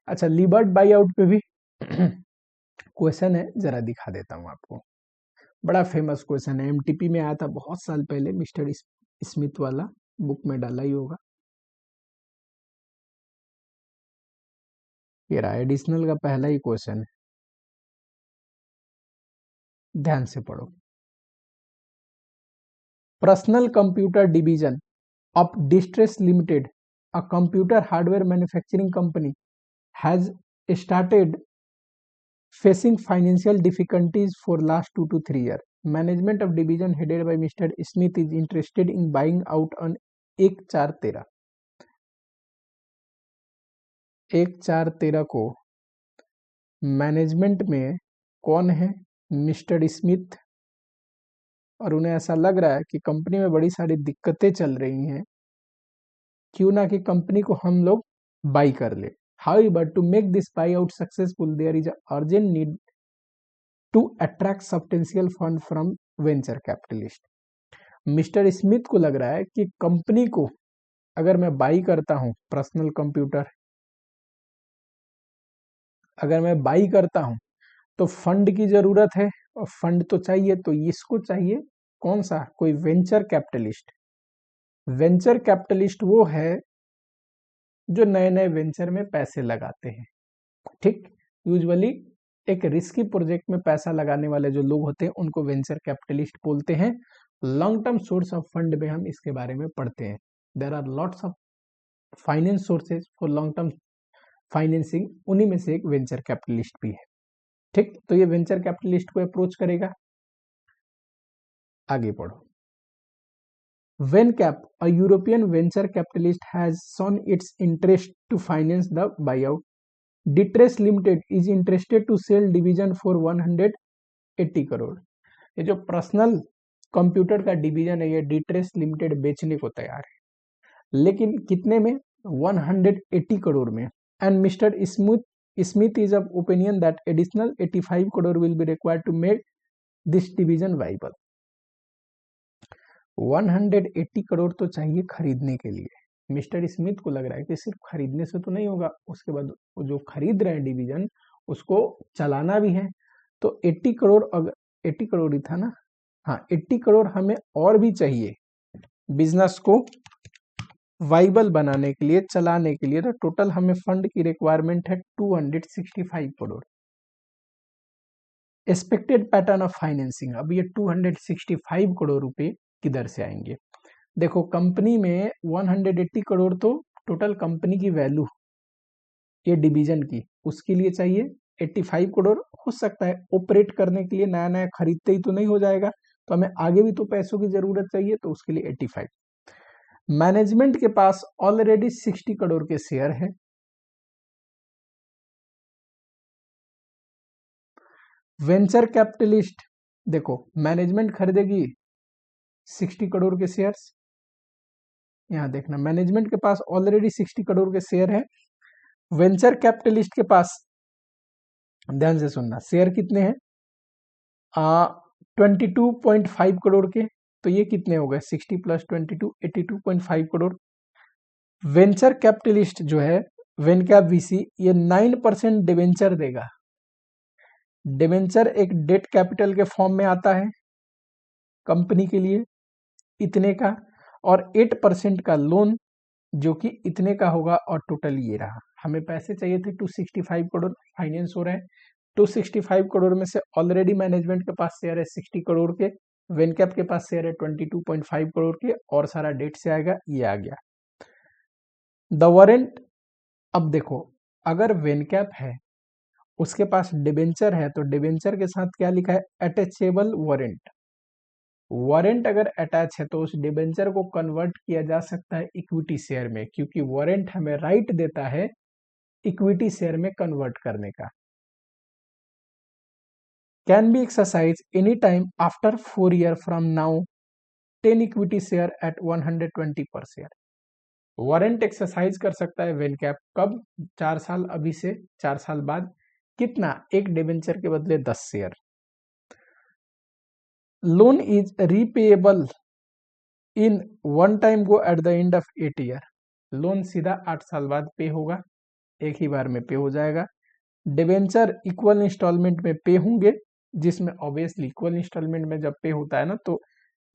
अच्छा, लीवर्ड बाई आउट पे भी क्वेश्चन है, जरा दिखा देता हूं आपको। बड़ा फेमस क्वेश्चन है, एमटीपी में आया था बहुत साल पहले, मिस्टर स्मिथ वाला, बुक में डाला ही होगा। ये रहा एडिशनल का पहला ही क्वेश्चन है, ध्यान से पढ़ो। Personal computer division of Distress Limited, a computer hardware manufacturing company, has started facing financial difficulties for last 2 to 3 years. Management of division headed by Mr. Smith is interested in buying out on 1/4/13। 1/4/13 को management में कौन है? Mister Smith, और उन्हें ऐसा लग रहा है कि कंपनी में बड़ी सारी दिक्कतें चल रही हैं, क्यों ना कि कंपनी को हम लोग बाई कर ले। However, to make this buyout successful, there is an urgent need to attract substantial fund from venture capitalist। Mister Smith को लग रहा है कि कंपनी को अगर मैं बाई करता हूं, पर्सनल कंप्यूटर अगर मैं बाई करता हूं, तो फंड की जरूरत है, और फंड तो चाहिए, तो इसको चाहिए कौन सा? कोई वेंचर कैपिटलिस्ट। वेंचर कैपिटलिस्ट वो है जो नए नए वेंचर में पैसे लगाते हैं, ठीक। यूजुअली एक रिस्की प्रोजेक्ट में पैसा लगाने वाले जो लोग होते हैं उनको वेंचर कैपिटलिस्ट बोलते हैं। Long term source of fund में हम इसके बारे में पढ़ते हैं। There are lots of finance sources for long term financing, उन्हीं में से एक वेंचर कैपिटलिस्ट भी है, ठीक। तो ये वेंचर कैपिटलिस्ट को अप्रोच करेगा। आगे पढ़ो। Vencap, a European venture capitalist, has shown its interest to finance the buyout. Ditress Limited is interested to sell division for 180 crore. ये जो पर्सनल कंप्यूटर का डिवीजन है ये डिट्रेस लिमिटेड बेचने को तैयार है, लेकिन कितने में? 180 करोड़ में। And Mister Smith is of opinion that additional 85 crore will be required to make this division viable. 180 crore तो चाहिए खरीदने के लिए। मिस्टर स्मिथ को लग रहा है कि सिर्फ खरीदने से तो नहीं होगा, उसके बाद जो खरीद रहे हैं डिवीजन उसको चलाना भी है। तो 80 करोड़, अगर 80 करोड़ ही था ना, हाँ 80 करोड़ हमें और भी चाहिए बिजनेस को वाइबल बनाने के लिए, चलाने के लिए। तो टोटल हमें फंड की रिक्वायरमेंट है 265 crore. Expected pattern of financing, अब ये 265 करोड़ रुपए किधर से आएंगे? देखो कंपनी में 180 करोड़ तो टोटल कंपनी की वैल्यू ये डिवीजन की, उसके लिए चाहिए 85 करोड़। हो सकता है ऑपरेट करने के लिए नया नया खरीदते ही तो नहीं हो जाएगा, तो हमें आगे भी तो पैसों की जरूरत चाहिए, तो उसके लिए 85। मैनेजमेंट के पास ऑलरेडी 60 करोड़ के शेयर है। वेंचर कैपिटलिस्ट, देखो मैनेजमेंट खरीदेगी 60 करोड़ के शेयर्स, यहां देखना मैनेजमेंट के पास ऑलरेडी 60 करोड़ के शेयर है। वेंचर कैपिटलिस्ट के पास, ध्यान से सुनना, शेयर कितने हैं? 22.5 करोड़ के। तो ये कितने हो गए? 60 + 22, 82.5 करोड़। वेंचर कैपिटलिस्ट जो है वेनकैप वीसी, ये 9% डिवेंचर देगा। डिवेंचर एक डेट कैपिटल के फॉर्म में आता है कंपनी के लिए इतने का, और 8% का लोन जो कि इतने का होगा। और टोटल ये रहा, हमें पैसे चाहिए थे 265 करोड़, फाइनेंस हो रहे हैं 265 करोड़ में से ऑलरेडी मैनेजमेंट के पास शेयर है 60 करोड़ के, वेनकैप के पास शेयर है 22.5 करोड़ के, और सारा डेट से आएगा, ये आ गया। द वारंट, अब देखो अगर वेनकैप है उसके पास डिबेंचर है, तो डिबेंचर के साथ क्या लिखा है? Attachable warrant. वारंट अगर अटैच है तो उस डिबेंचर को कन्वर्ट किया जा सकता है इक्विटी शेयर में, क्योंकि वारंट हमें राइट देता है इक्विटी शेयर में कन्वर्ट करने का। Can be exercise any time after 4 year from now, 10 equity share eight 120 पर शेयर। वारंट एक्सरसाइज कर सकता है वेनकैप कब? 4 साल अभी से, 4 साल बाद। कितना? एक डिबेंचर के बदले 10 share. Loan is repayable in one time go at the end of 8 year. Loan सीधा 8 साल बाद पे होगा, एक ही बार में पे हो जाएगा। डिबेंचर इक्वल इंस्टॉलमेंट में पे होंगे, जिसमें ऑब्वियसली इक्वल इंस्टॉलमेंट में जब पे होता है ना, तो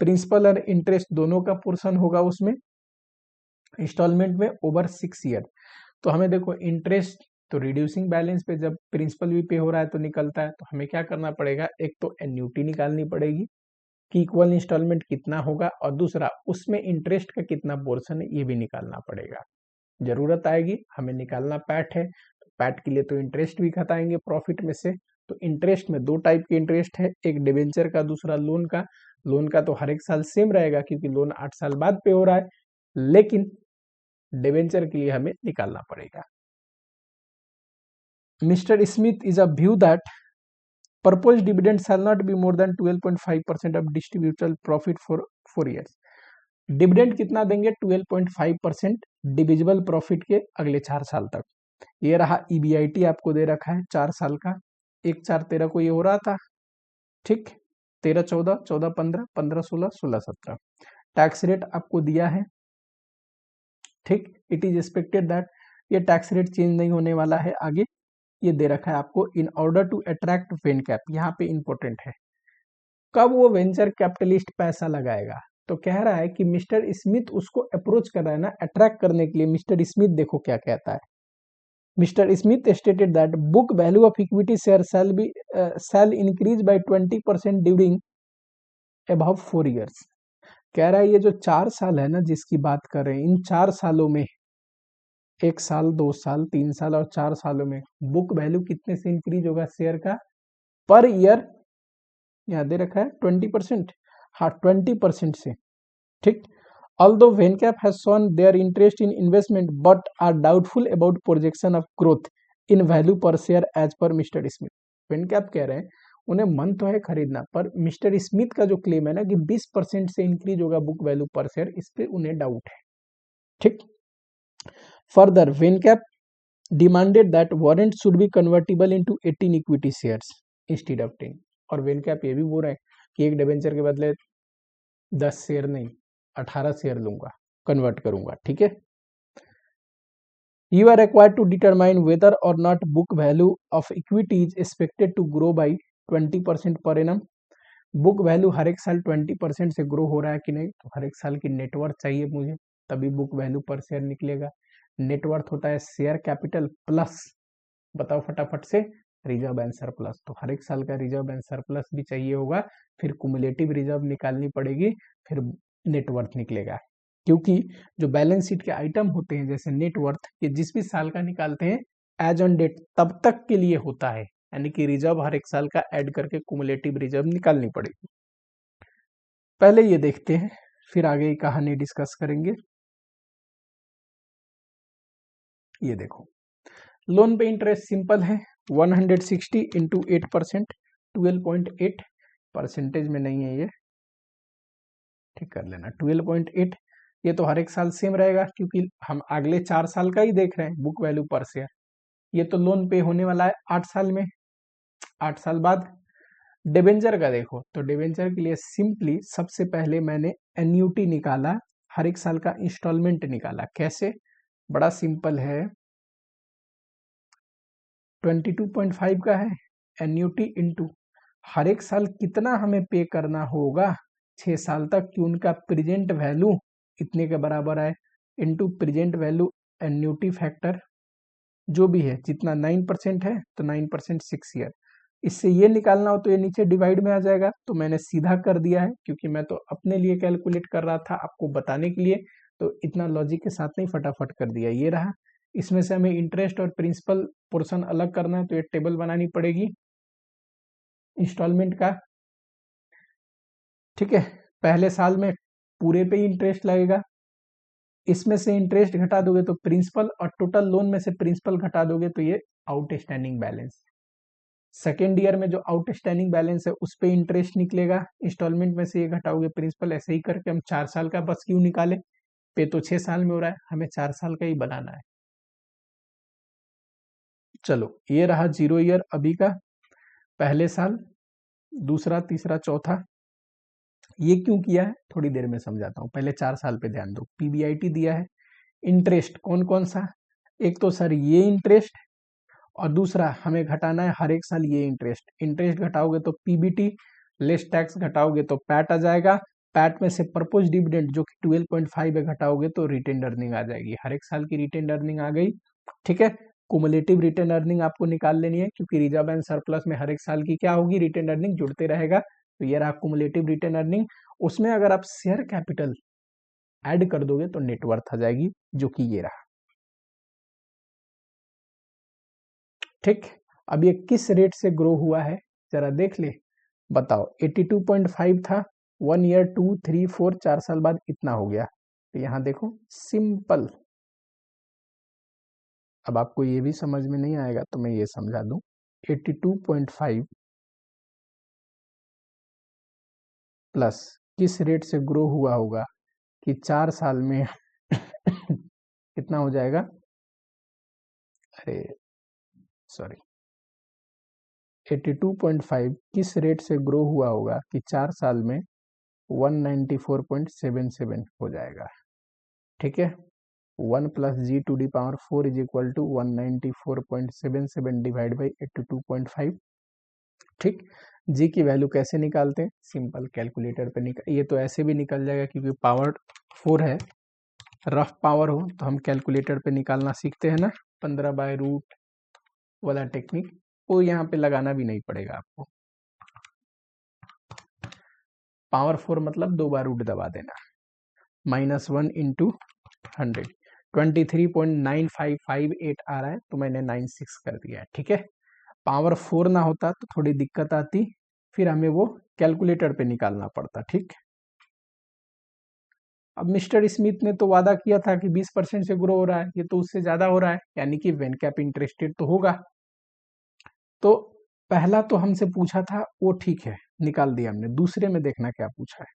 प्रिंसिपल और इंटरेस्ट दोनों का पोर्शन होगा उसमें इंस्टॉलमेंट में ओवर 6 ईयर। तो हमें देखो इंटरेस्ट तो रिड्यूसिंग बैलेंस पे जब प्रिंसिपल भी पे हो रहा है तो निकलता है, तो हमें क्या करना पड़ेगा? एक तो एन्युटी निकालनी पड़ेगी कि इक्वल इंस्टॉलमेंट कितना होगा, और दूसरा उसमें इंटरेस्ट का कितना पोर्शन है ये भी निकालना पड़ेगा। जरूरत आएगी हमें निकालना पैट है, तो पैट के लिए तो इंटरेस्ट भी घटाएंगे प्रॉफिट में से। तो इंटरेस्ट में 2 टाइप के इंटरेस्ट है, एक डिबेंचर का, दूसरा लोन का। लोन का तो हर एक साल सेम रहेगा क्योंकि लोन 8 साल बाद पे हो रहा है, लेकिन डिबेंचर के लिए हमें निकालना पड़ेगा। Mister Smith is a view that proposed dividend shall not be more than 12.5% of distributable profit for 4 years। Dividend कितना देंगे? 12.5% डिविजिबल प्रॉफिट के अगले 4 साल तक। ये रहा ईबीआईटी आपको दे रखा है 4 साल का, 1/4/13 को ये हो रहा था, ठीक, 13/14, 14/15, 15/16, 16/17। टैक्स रेट आपको दिया है, ठीक, इट इज एक्सपेक्टेड दैट ये टैक्स रेट चेंज नहीं होने वाला है आगे। ये दे रखा है आपको इन ऑर्डर टू अट्रैक्ट वेनकैप, यहाँ पे इंपॉर्टेंट है कब वो वेंचर कैपिटलिस्ट पैसा लगाएगा। तो कह रहा है कि मिस्टर स्मिथ उसको अप्रोच कर रहा है ना अट्रैक्ट करने के लिए। मिस्टर स्मिथ देखो क्या कहता है। Mister Smith stated that book value of equity share shall increase by 20% during above 4 years. कह रहा है ये जो 4 साल है ना जिसकी बात कर रहे हैं, इन 4 सालों में, 1 साल, 2 साल, 3 साल और 4 सालों में बुक वैल्यू कितने से इंक्रीज होगा शेयर का? पर ईयर, यहाँ दे रखा है 20%, हाँ 20% से, ठीक। Although Vencap has shown their interest in investment but are doubtful about projection of growth in value per share as per mister Smith. Vencap कह रहे हैं उन्हें मन तो है खरीदना, पर मिस्टर स्मिथ का जो क्लेम है ना कि 20% से इंक्रीज होगा बुक वैल्यू पर शेयर, इस पे उन्हें डाउट है. ठीक. Further Vencap demanded that warrants should be convertible into 18 equity shares instead of 10. और Vencap ये भी बोल रहा है कि एक डिबेंचर के बदले 10 शेयर नहीं 18 शेयर लूंगा, कन्वर्ट करूंगा. ठीक है. You are required to determine whether or not book value of equity is expected to grow by 20% per annum. Book value हर एक साल 20% से ग्रो हो रहा है कि नहीं, तो हर एक साल की नेटवर्थ चाहिए मुझे, तभी बुक वैल्यू पर शेयर निकलेगा. नेटवर्थ होता है शेयर कैपिटल प्लस, बताओ फटाफट से, रिजर्व एंड सरप्लस. तो हर एक साल का रिजर्व एंड सरप्लस भी चाहिए होगा, फिर कुमुलेटिव रिजर्व निकालनी पड़ेगी, फिर नेटवर्थ निकलेगा. क्योंकि जो बैलेंस शीट के आइटम होते हैं जैसे नेटवर्थ, ये जिस भी साल का निकालते हैं एज ऑन डेट तब तक के लिए होता है, यानी कि रिजर्व हर एक साल का ऐड करके कुमुलेटिव रिजर्व निकालनी पड़ेगी. पहले ये देखते हैं, फिर आगे की कहानी डिस्कस करेंगे. ये देखो, लोन पे इंटरेस्ट सिंपल है, 160 इंटू 8%, 12.8. परसेंटेज में नहीं है ये, ठीक कर लेना. 12.8 ये तो हर एक साल सेम रहेगा क्योंकि हम अगले 4 साल का ही देख रहे हैं बुक वैल्यू पर शेयर. ये तो लोन पे होने वाला है 8 साल में, 8 साल बाद. डिबेंचर का देखो, तो डिबेंचर के लिए सिंपली सबसे पहले मैंने एन्यूटी निकाला, हर एक साल का इंस्टॉलमेंट निकाला. कैसे? बड़ा सिंपल है. 22.5 का है एन्यूटी इंटू हर एक साल कितना हमें पे करना होगा 6 साल तक कि उनका प्रेजेंट वैल्यू इतने के बराबर आए, into present value annuity factor जो भी है, जितना 9% है तो 9% 6 ईयर. इससे ये निकालना हो तो ये नीचे डिवाइड में आ जाएगा, तो मैंने सीधा कर दिया है क्योंकि मैं तो अपने लिए कैलकुलेट कर रहा था आपको बताने के लिए, तो इतना लॉजिक के साथ नहीं, फटाफट कर दिया. ये रहा. इसमें से हमें इंटरेस्ट और प्रिंसिपल पोर्शन अलग करना है, तो ये टेबल बनानी पड़ेगी इंस्टॉलमेंट का. ठीक है. पहले साल में पूरे पे ही इंटरेस्ट लगेगा, इसमें से इंटरेस्ट घटा दोगे तो प्रिंसिपल, और टोटल लोन में से प्रिंसिपल घटा दोगे तो ये आउटस्टैंडिंग बैलेंस. सेकेंड ईयर में जो आउटस्टैंडिंग बैलेंस है उस पे इंटरेस्ट निकलेगा, इंस्टॉलमेंट में से ये घटाओगे प्रिंसिपल. ऐसे ही करके हम 4 साल का बस क्यों निकाले, पे तो 6 साल में हो रहा है, हमें 4 साल का ही बनाना है. चलो, ये रहा 0 ईयर अभी का, पहले साल, दूसरा, तीसरा, चौथा. ये क्यों किया है थोड़ी देर में समझाता हूँ, पहले 4 साल पे ध्यान दो. पीबीआईटी दिया है, इंटरेस्ट कौन कौन सा, एक तो सर ये इंटरेस्ट, और दूसरा हमें घटाना है हर एक साल ये इंटरेस्ट. इंटरेस्ट घटाओगे तो पीबीटी, लेस टैक्स घटाओगे तो पैट आ जाएगा. पैट में से प्रपोज डिविडेंड जो कि 12.5 है घटाओगे तो रिटेन अर्निंग आ जाएगी. हर एक साल की रिटेन अर्निंग आ गई. ठीक है. कुमुलेटिव रिटेन अर्निंग आपको निकाल लेनी है क्योंकि रिजर्व एंड सरप्लस में हर एक साल की क्या होगी, रिटेन अर्निंग जुड़ते रहेगा. तो ये रहा कुमुलेटिव रिटेन अर्निंग. उसमें अगर आप शेयर कैपिटल ऐड कर दोगे तो नेटवर्थ आ जाएगी, जो कि ये रहा. ठीक. अब ये किस रेट से ग्रो हुआ है जरा देख ले, बताओ. 82.5 था, 1 ईयर, 2, 3, 4, 4 साल बाद इतना हो गया. तो यहां देखो सिंपल. अब आपको ये भी समझ में नहीं आएगा तो मैं ये समझा दूं. 82.5 प्लस किस रेट से ग्रो हुआ होगा कि 4 साल में कितना हो जाएगा, अरे सॉरी, 82.5 किस रेट से ग्रो हुआ होगा कि 4 साल में 194.77 हो जाएगा. ठीक है. 1 plus G to D power 4 is equal to 194.77 divide by 82.5. ठीक. जी की वैल्यू कैसे निकालते हैं, सिंपल कैलकुलेटर पे निकाल, ये तो ऐसे भी निकल जाएगा क्योंकि पावर 4 है, रफ पावर हो तो हम कैलकुलेटर पे निकालना सीखते हैं ना, 15/रूट वाला टेक्निक, वो यहाँ पे लगाना भी नहीं पड़ेगा आपको. पावर 4 मतलब 2 बार रूट दबा देना. -1 इंटू 100, 23.9558 आ रहा है तो मैंने 96 कर दिया है. ठीक है. पावर 4 ना होता तो थोड़ी दिक्कत आती, फिर हमें वो कैलकुलेटर पे निकालना पड़ता. ठीक. अब मिस्टर स्मिथ ने तो वादा किया था कि 20% से ग्रो हो रहा है, ये तो उससे ज्यादा हो रहा है, यानी कि वेनकैप इंटरेस्टेड तो होगा। तो पहला तो हमसे पूछा था वो ठीक है, निकाल दिया हमने। दूसरे में देखना क्या पूछा है।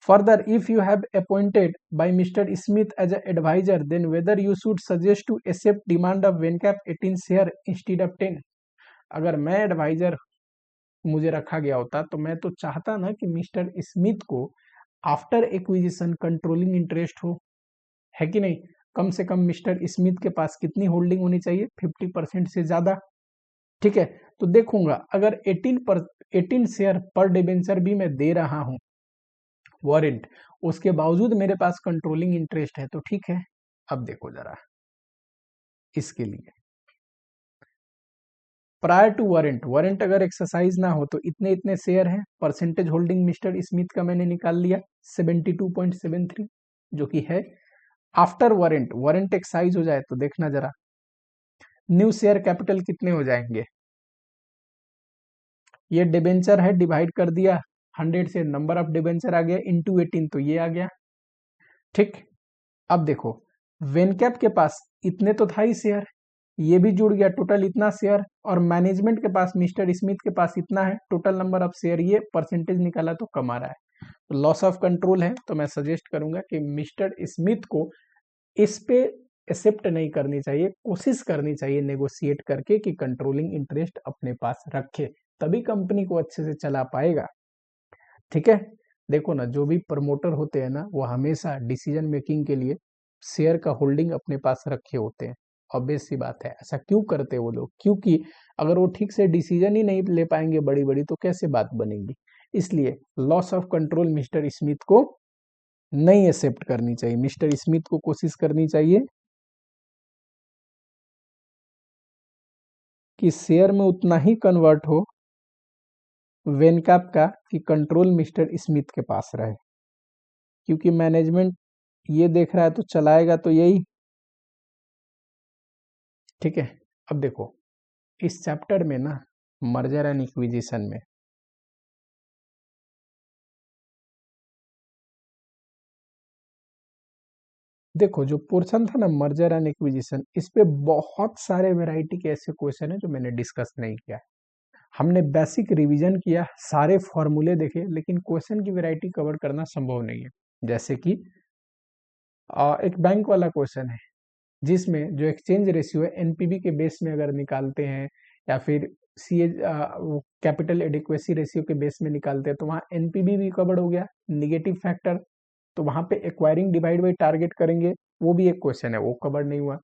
Further, if you have appointed by mister Smith as a adviser, then whether you should suggest to accept demand of Vencap 18 share instead of 10। अगर मैं एडवाइजर मुझे रखा गया होता तो मैं तो चाहता ना कि मिस्टर स्मिथ को आफ्टर एक्विजिशन कंट्रोलिंग इंटरेस्ट हो, है कि नहीं। कम से कम मिस्टर स्मिथ के पास कितनी होल्डिंग होनी चाहिए, 50% से ज्यादा। ठीक है, तो देखूंगा अगर 18 शेयर पर डिबेंचर भी मैं दे रहा हूं वारंट, उसके बावजूद मेरे पास कंट्रोलिंग इंटरेस्ट है तो ठीक है। अब देखो जरा इसके लिए, प्रायर टू वारंट, वारंट अगर एक्सरसाइज ना हो तो इतने इतने शेयर हैं। परसेंटेज होल्डिंग मिस्टर स्मिथ का मैंने निकाल लिया 72.73 जो कि है। आफ्टर वारंट, वारंट एक्सरसाइज हो जाए तो देखना जरा न्यू शेयर कैपिटल कितने हो जाएंगे। ये डिबेंचर है, डिवाइड कर दिया 100 से, नंबर ऑफ डिबेंचर आ गया इंटू 18 तो ये आ गया। ठीक, अब देखो वेनकैप के पास इतने तो था ही शेयर, ये भी जुड़ गया, टोटल इतना शेयर। और मैनेजमेंट के पास मिस्टर स्मिथ के पास इतना है, टोटल नंबर ऑफ शेयर, ये परसेंटेज निकाला तो कम आ रहा है, तो लॉस ऑफ कंट्रोल है। तो मैं सजेस्ट करूंगा कि मिस्टर स्मिथ को इस पे एक्सेप्ट नहीं करनी चाहिए, कोशिश करनी चाहिए नेगोशिएट करके कि कंट्रोलिंग इंटरेस्ट अपने पास रखे, तभी कंपनी को अच्छे से चला पाएगा। ठीक है, देखो ना जो भी प्रमोटर होते हैं ना वो हमेशा डिसीजन मेकिंग के लिए शेयर का होल्डिंग अपने पास रखे होते हैं। ऑब्वियस सी बात है, ऐसा क्यों करते हैं वो लोग, क्योंकि अगर वो ठीक से डिसीजन ही नहीं ले पाएंगे बड़ी बड़ी तो कैसे बात बनेगी। इसलिए loss of control mister Smith को नहीं एक्सेप्ट करनी चाहिए। मिस्टर स्मिथ को कोशिश करनी चाहिए कि शेयर में उतना ही कन्वर्ट हो वेनकैप का कि कंट्रोल मिस्टर स्मिथ के पास रहे, क्योंकि मैनेजमेंट ये देख रहा है तो चलाएगा तो यही। ठीक है, अब देखो इस चैप्टर में ना मर्जर एंड इक्विजिशन में देखो जो पोर्शन था ना मर्जर एंड इक्विजिशन, इस पे बहुत सारे वैरायटी के ऐसे क्वेश्चन है जो मैंने डिस्कस नहीं किया। हमने बेसिक रिवीजन किया, सारे फॉर्मूले देखे, लेकिन क्वेश्चन की वैरायटी कवर करना संभव नहीं है। जैसे कि एक बैंक वाला क्वेश्चन है जिसमें जो एक्सचेंज रेशियो है एनपीवी के बेस में अगर निकालते हैं, या फिर सी कैपिटल एडिक्वेसी रेशियो के बेस में निकालते हैं, तो वहाँ एनपीवी भी कवर हो गया, निगेटिव फैक्टर, तो वहाँ पे एक्वायरिंग डिवाइड बाई टारगेट करेंगे, वो भी एक क्वेश्चन है, वो कवर नहीं हुआ।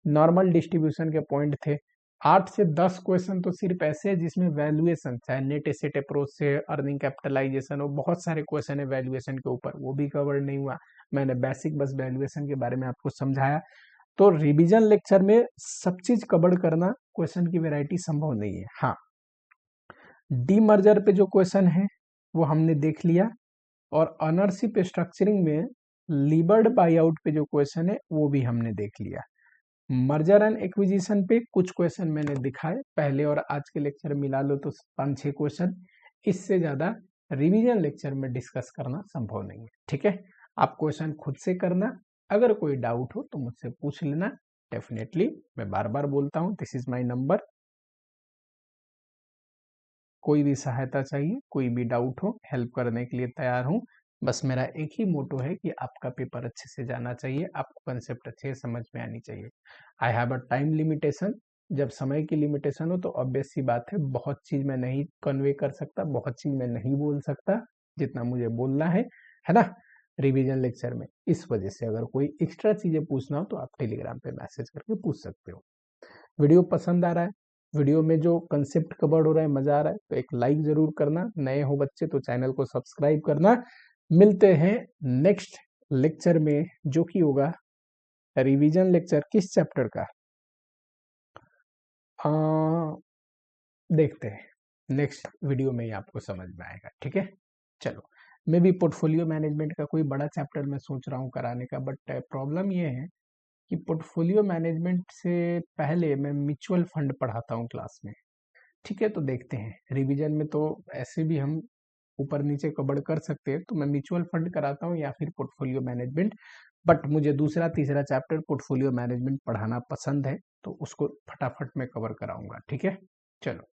नॉर्मल डिस्ट्रीब्यूशन के पॉइंट थे। 8 से 10 क्वेश्चन तो सिर्फ ऐसे है जिसमें वैल्यूएशन, चाहे नेट एसेट अप्रोच से अर्निंग कैपिटलाइजेशन हो, बहुत सारे क्वेश्चन है वैल्यूएशन के ऊपर, वो भी कवर नहीं हुआ। मैंने बेसिक बस वैल्यूएशन के बारे में आपको समझाया। तो रिवीजन लेक्चर में सब चीज कवर करना क्वेश्चन की वैरायटी संभव नहीं है। हाँ, डीमर्जर पे जो क्वेश्चन है वो हमने देख लिया, और ऑनरशिप स्ट्रक्चरिंग में लीवर्ड बाई आउट पे जो क्वेश्चन है वो भी हमने देख लिया। मर्जर एंड एक्विजिशन पे कुछ क्वेश्चन मैंने दिखाए, पहले और आज के लेक्चर मिला लो तो 5-6 क्वेश्चन, इससे ज्यादा रिवीजन लेक्चर में डिस्कस करना संभव नहीं है। ठीक है, आप क्वेश्चन खुद से करना, अगर कोई डाउट हो तो मुझसे पूछ लेना। डेफिनेटली मैं बार बार बोलता हूँ, दिस इज माय नंबर, कोई भी सहायता चाहिए, कोई भी डाउट हो, हेल्प करने के लिए तैयार हूँ। बस मेरा एक ही मोटो है कि आपका पेपर अच्छे से जाना चाहिए, आपको कंसेप्ट अच्छे से समझ में आनी चाहिए। I have a time limitation, जब समय की लिमिटेशन हो तो ऑब्वियस सी बात है बहुत चीज मैं नहीं कन्वे कर सकता, बहुत चीज मैं नहीं बोल सकता जितना मुझे बोलना है ना, रिवीजन लेक्चर में। इस वजह से अगर कोई एक्स्ट्रा चीजें पूछना हो तो आप टेलीग्राम पे मैसेज करके पूछ सकते हो। वीडियो पसंद आ रहा है, वीडियो में जो कंसेप्ट कवर हो रहा है, मजा आ रहा है, तो एक लाइक जरूर करना, नए हो बच्चे तो चैनल को सब्सक्राइब करना। मिलते हैं नेक्स्ट लेक्चर में जो कि होगा रिवीजन लेक्चर, किस चैप्टर का देखते हैं नेक्स्ट वीडियो में ही आपको समझ में आएगा। ठीक है, चलो। मैं भी पोर्टफोलियो मैनेजमेंट का कोई बड़ा चैप्टर मैं सोच रहा हूँ कराने का, बट प्रॉब्लम ये है कि पोर्टफोलियो मैनेजमेंट से पहले मैं म्यूचुअल फंड पढ़ाता हूँ क्लास में। ठीक है, तो देखते हैं, रिवीजन में तो ऐसे भी हम ऊपर नीचे कवर कर सकते हैं तो मैं म्यूचुअल फंड कराता हूँ या फिर पोर्टफोलियो मैनेजमेंट। बट मुझे दूसरा तीसरा चैप्टर पोर्टफोलियो मैनेजमेंट पढ़ाना पसंद है, तो उसको फटाफट मैं कवर कराऊंगा। ठीक है, चलो।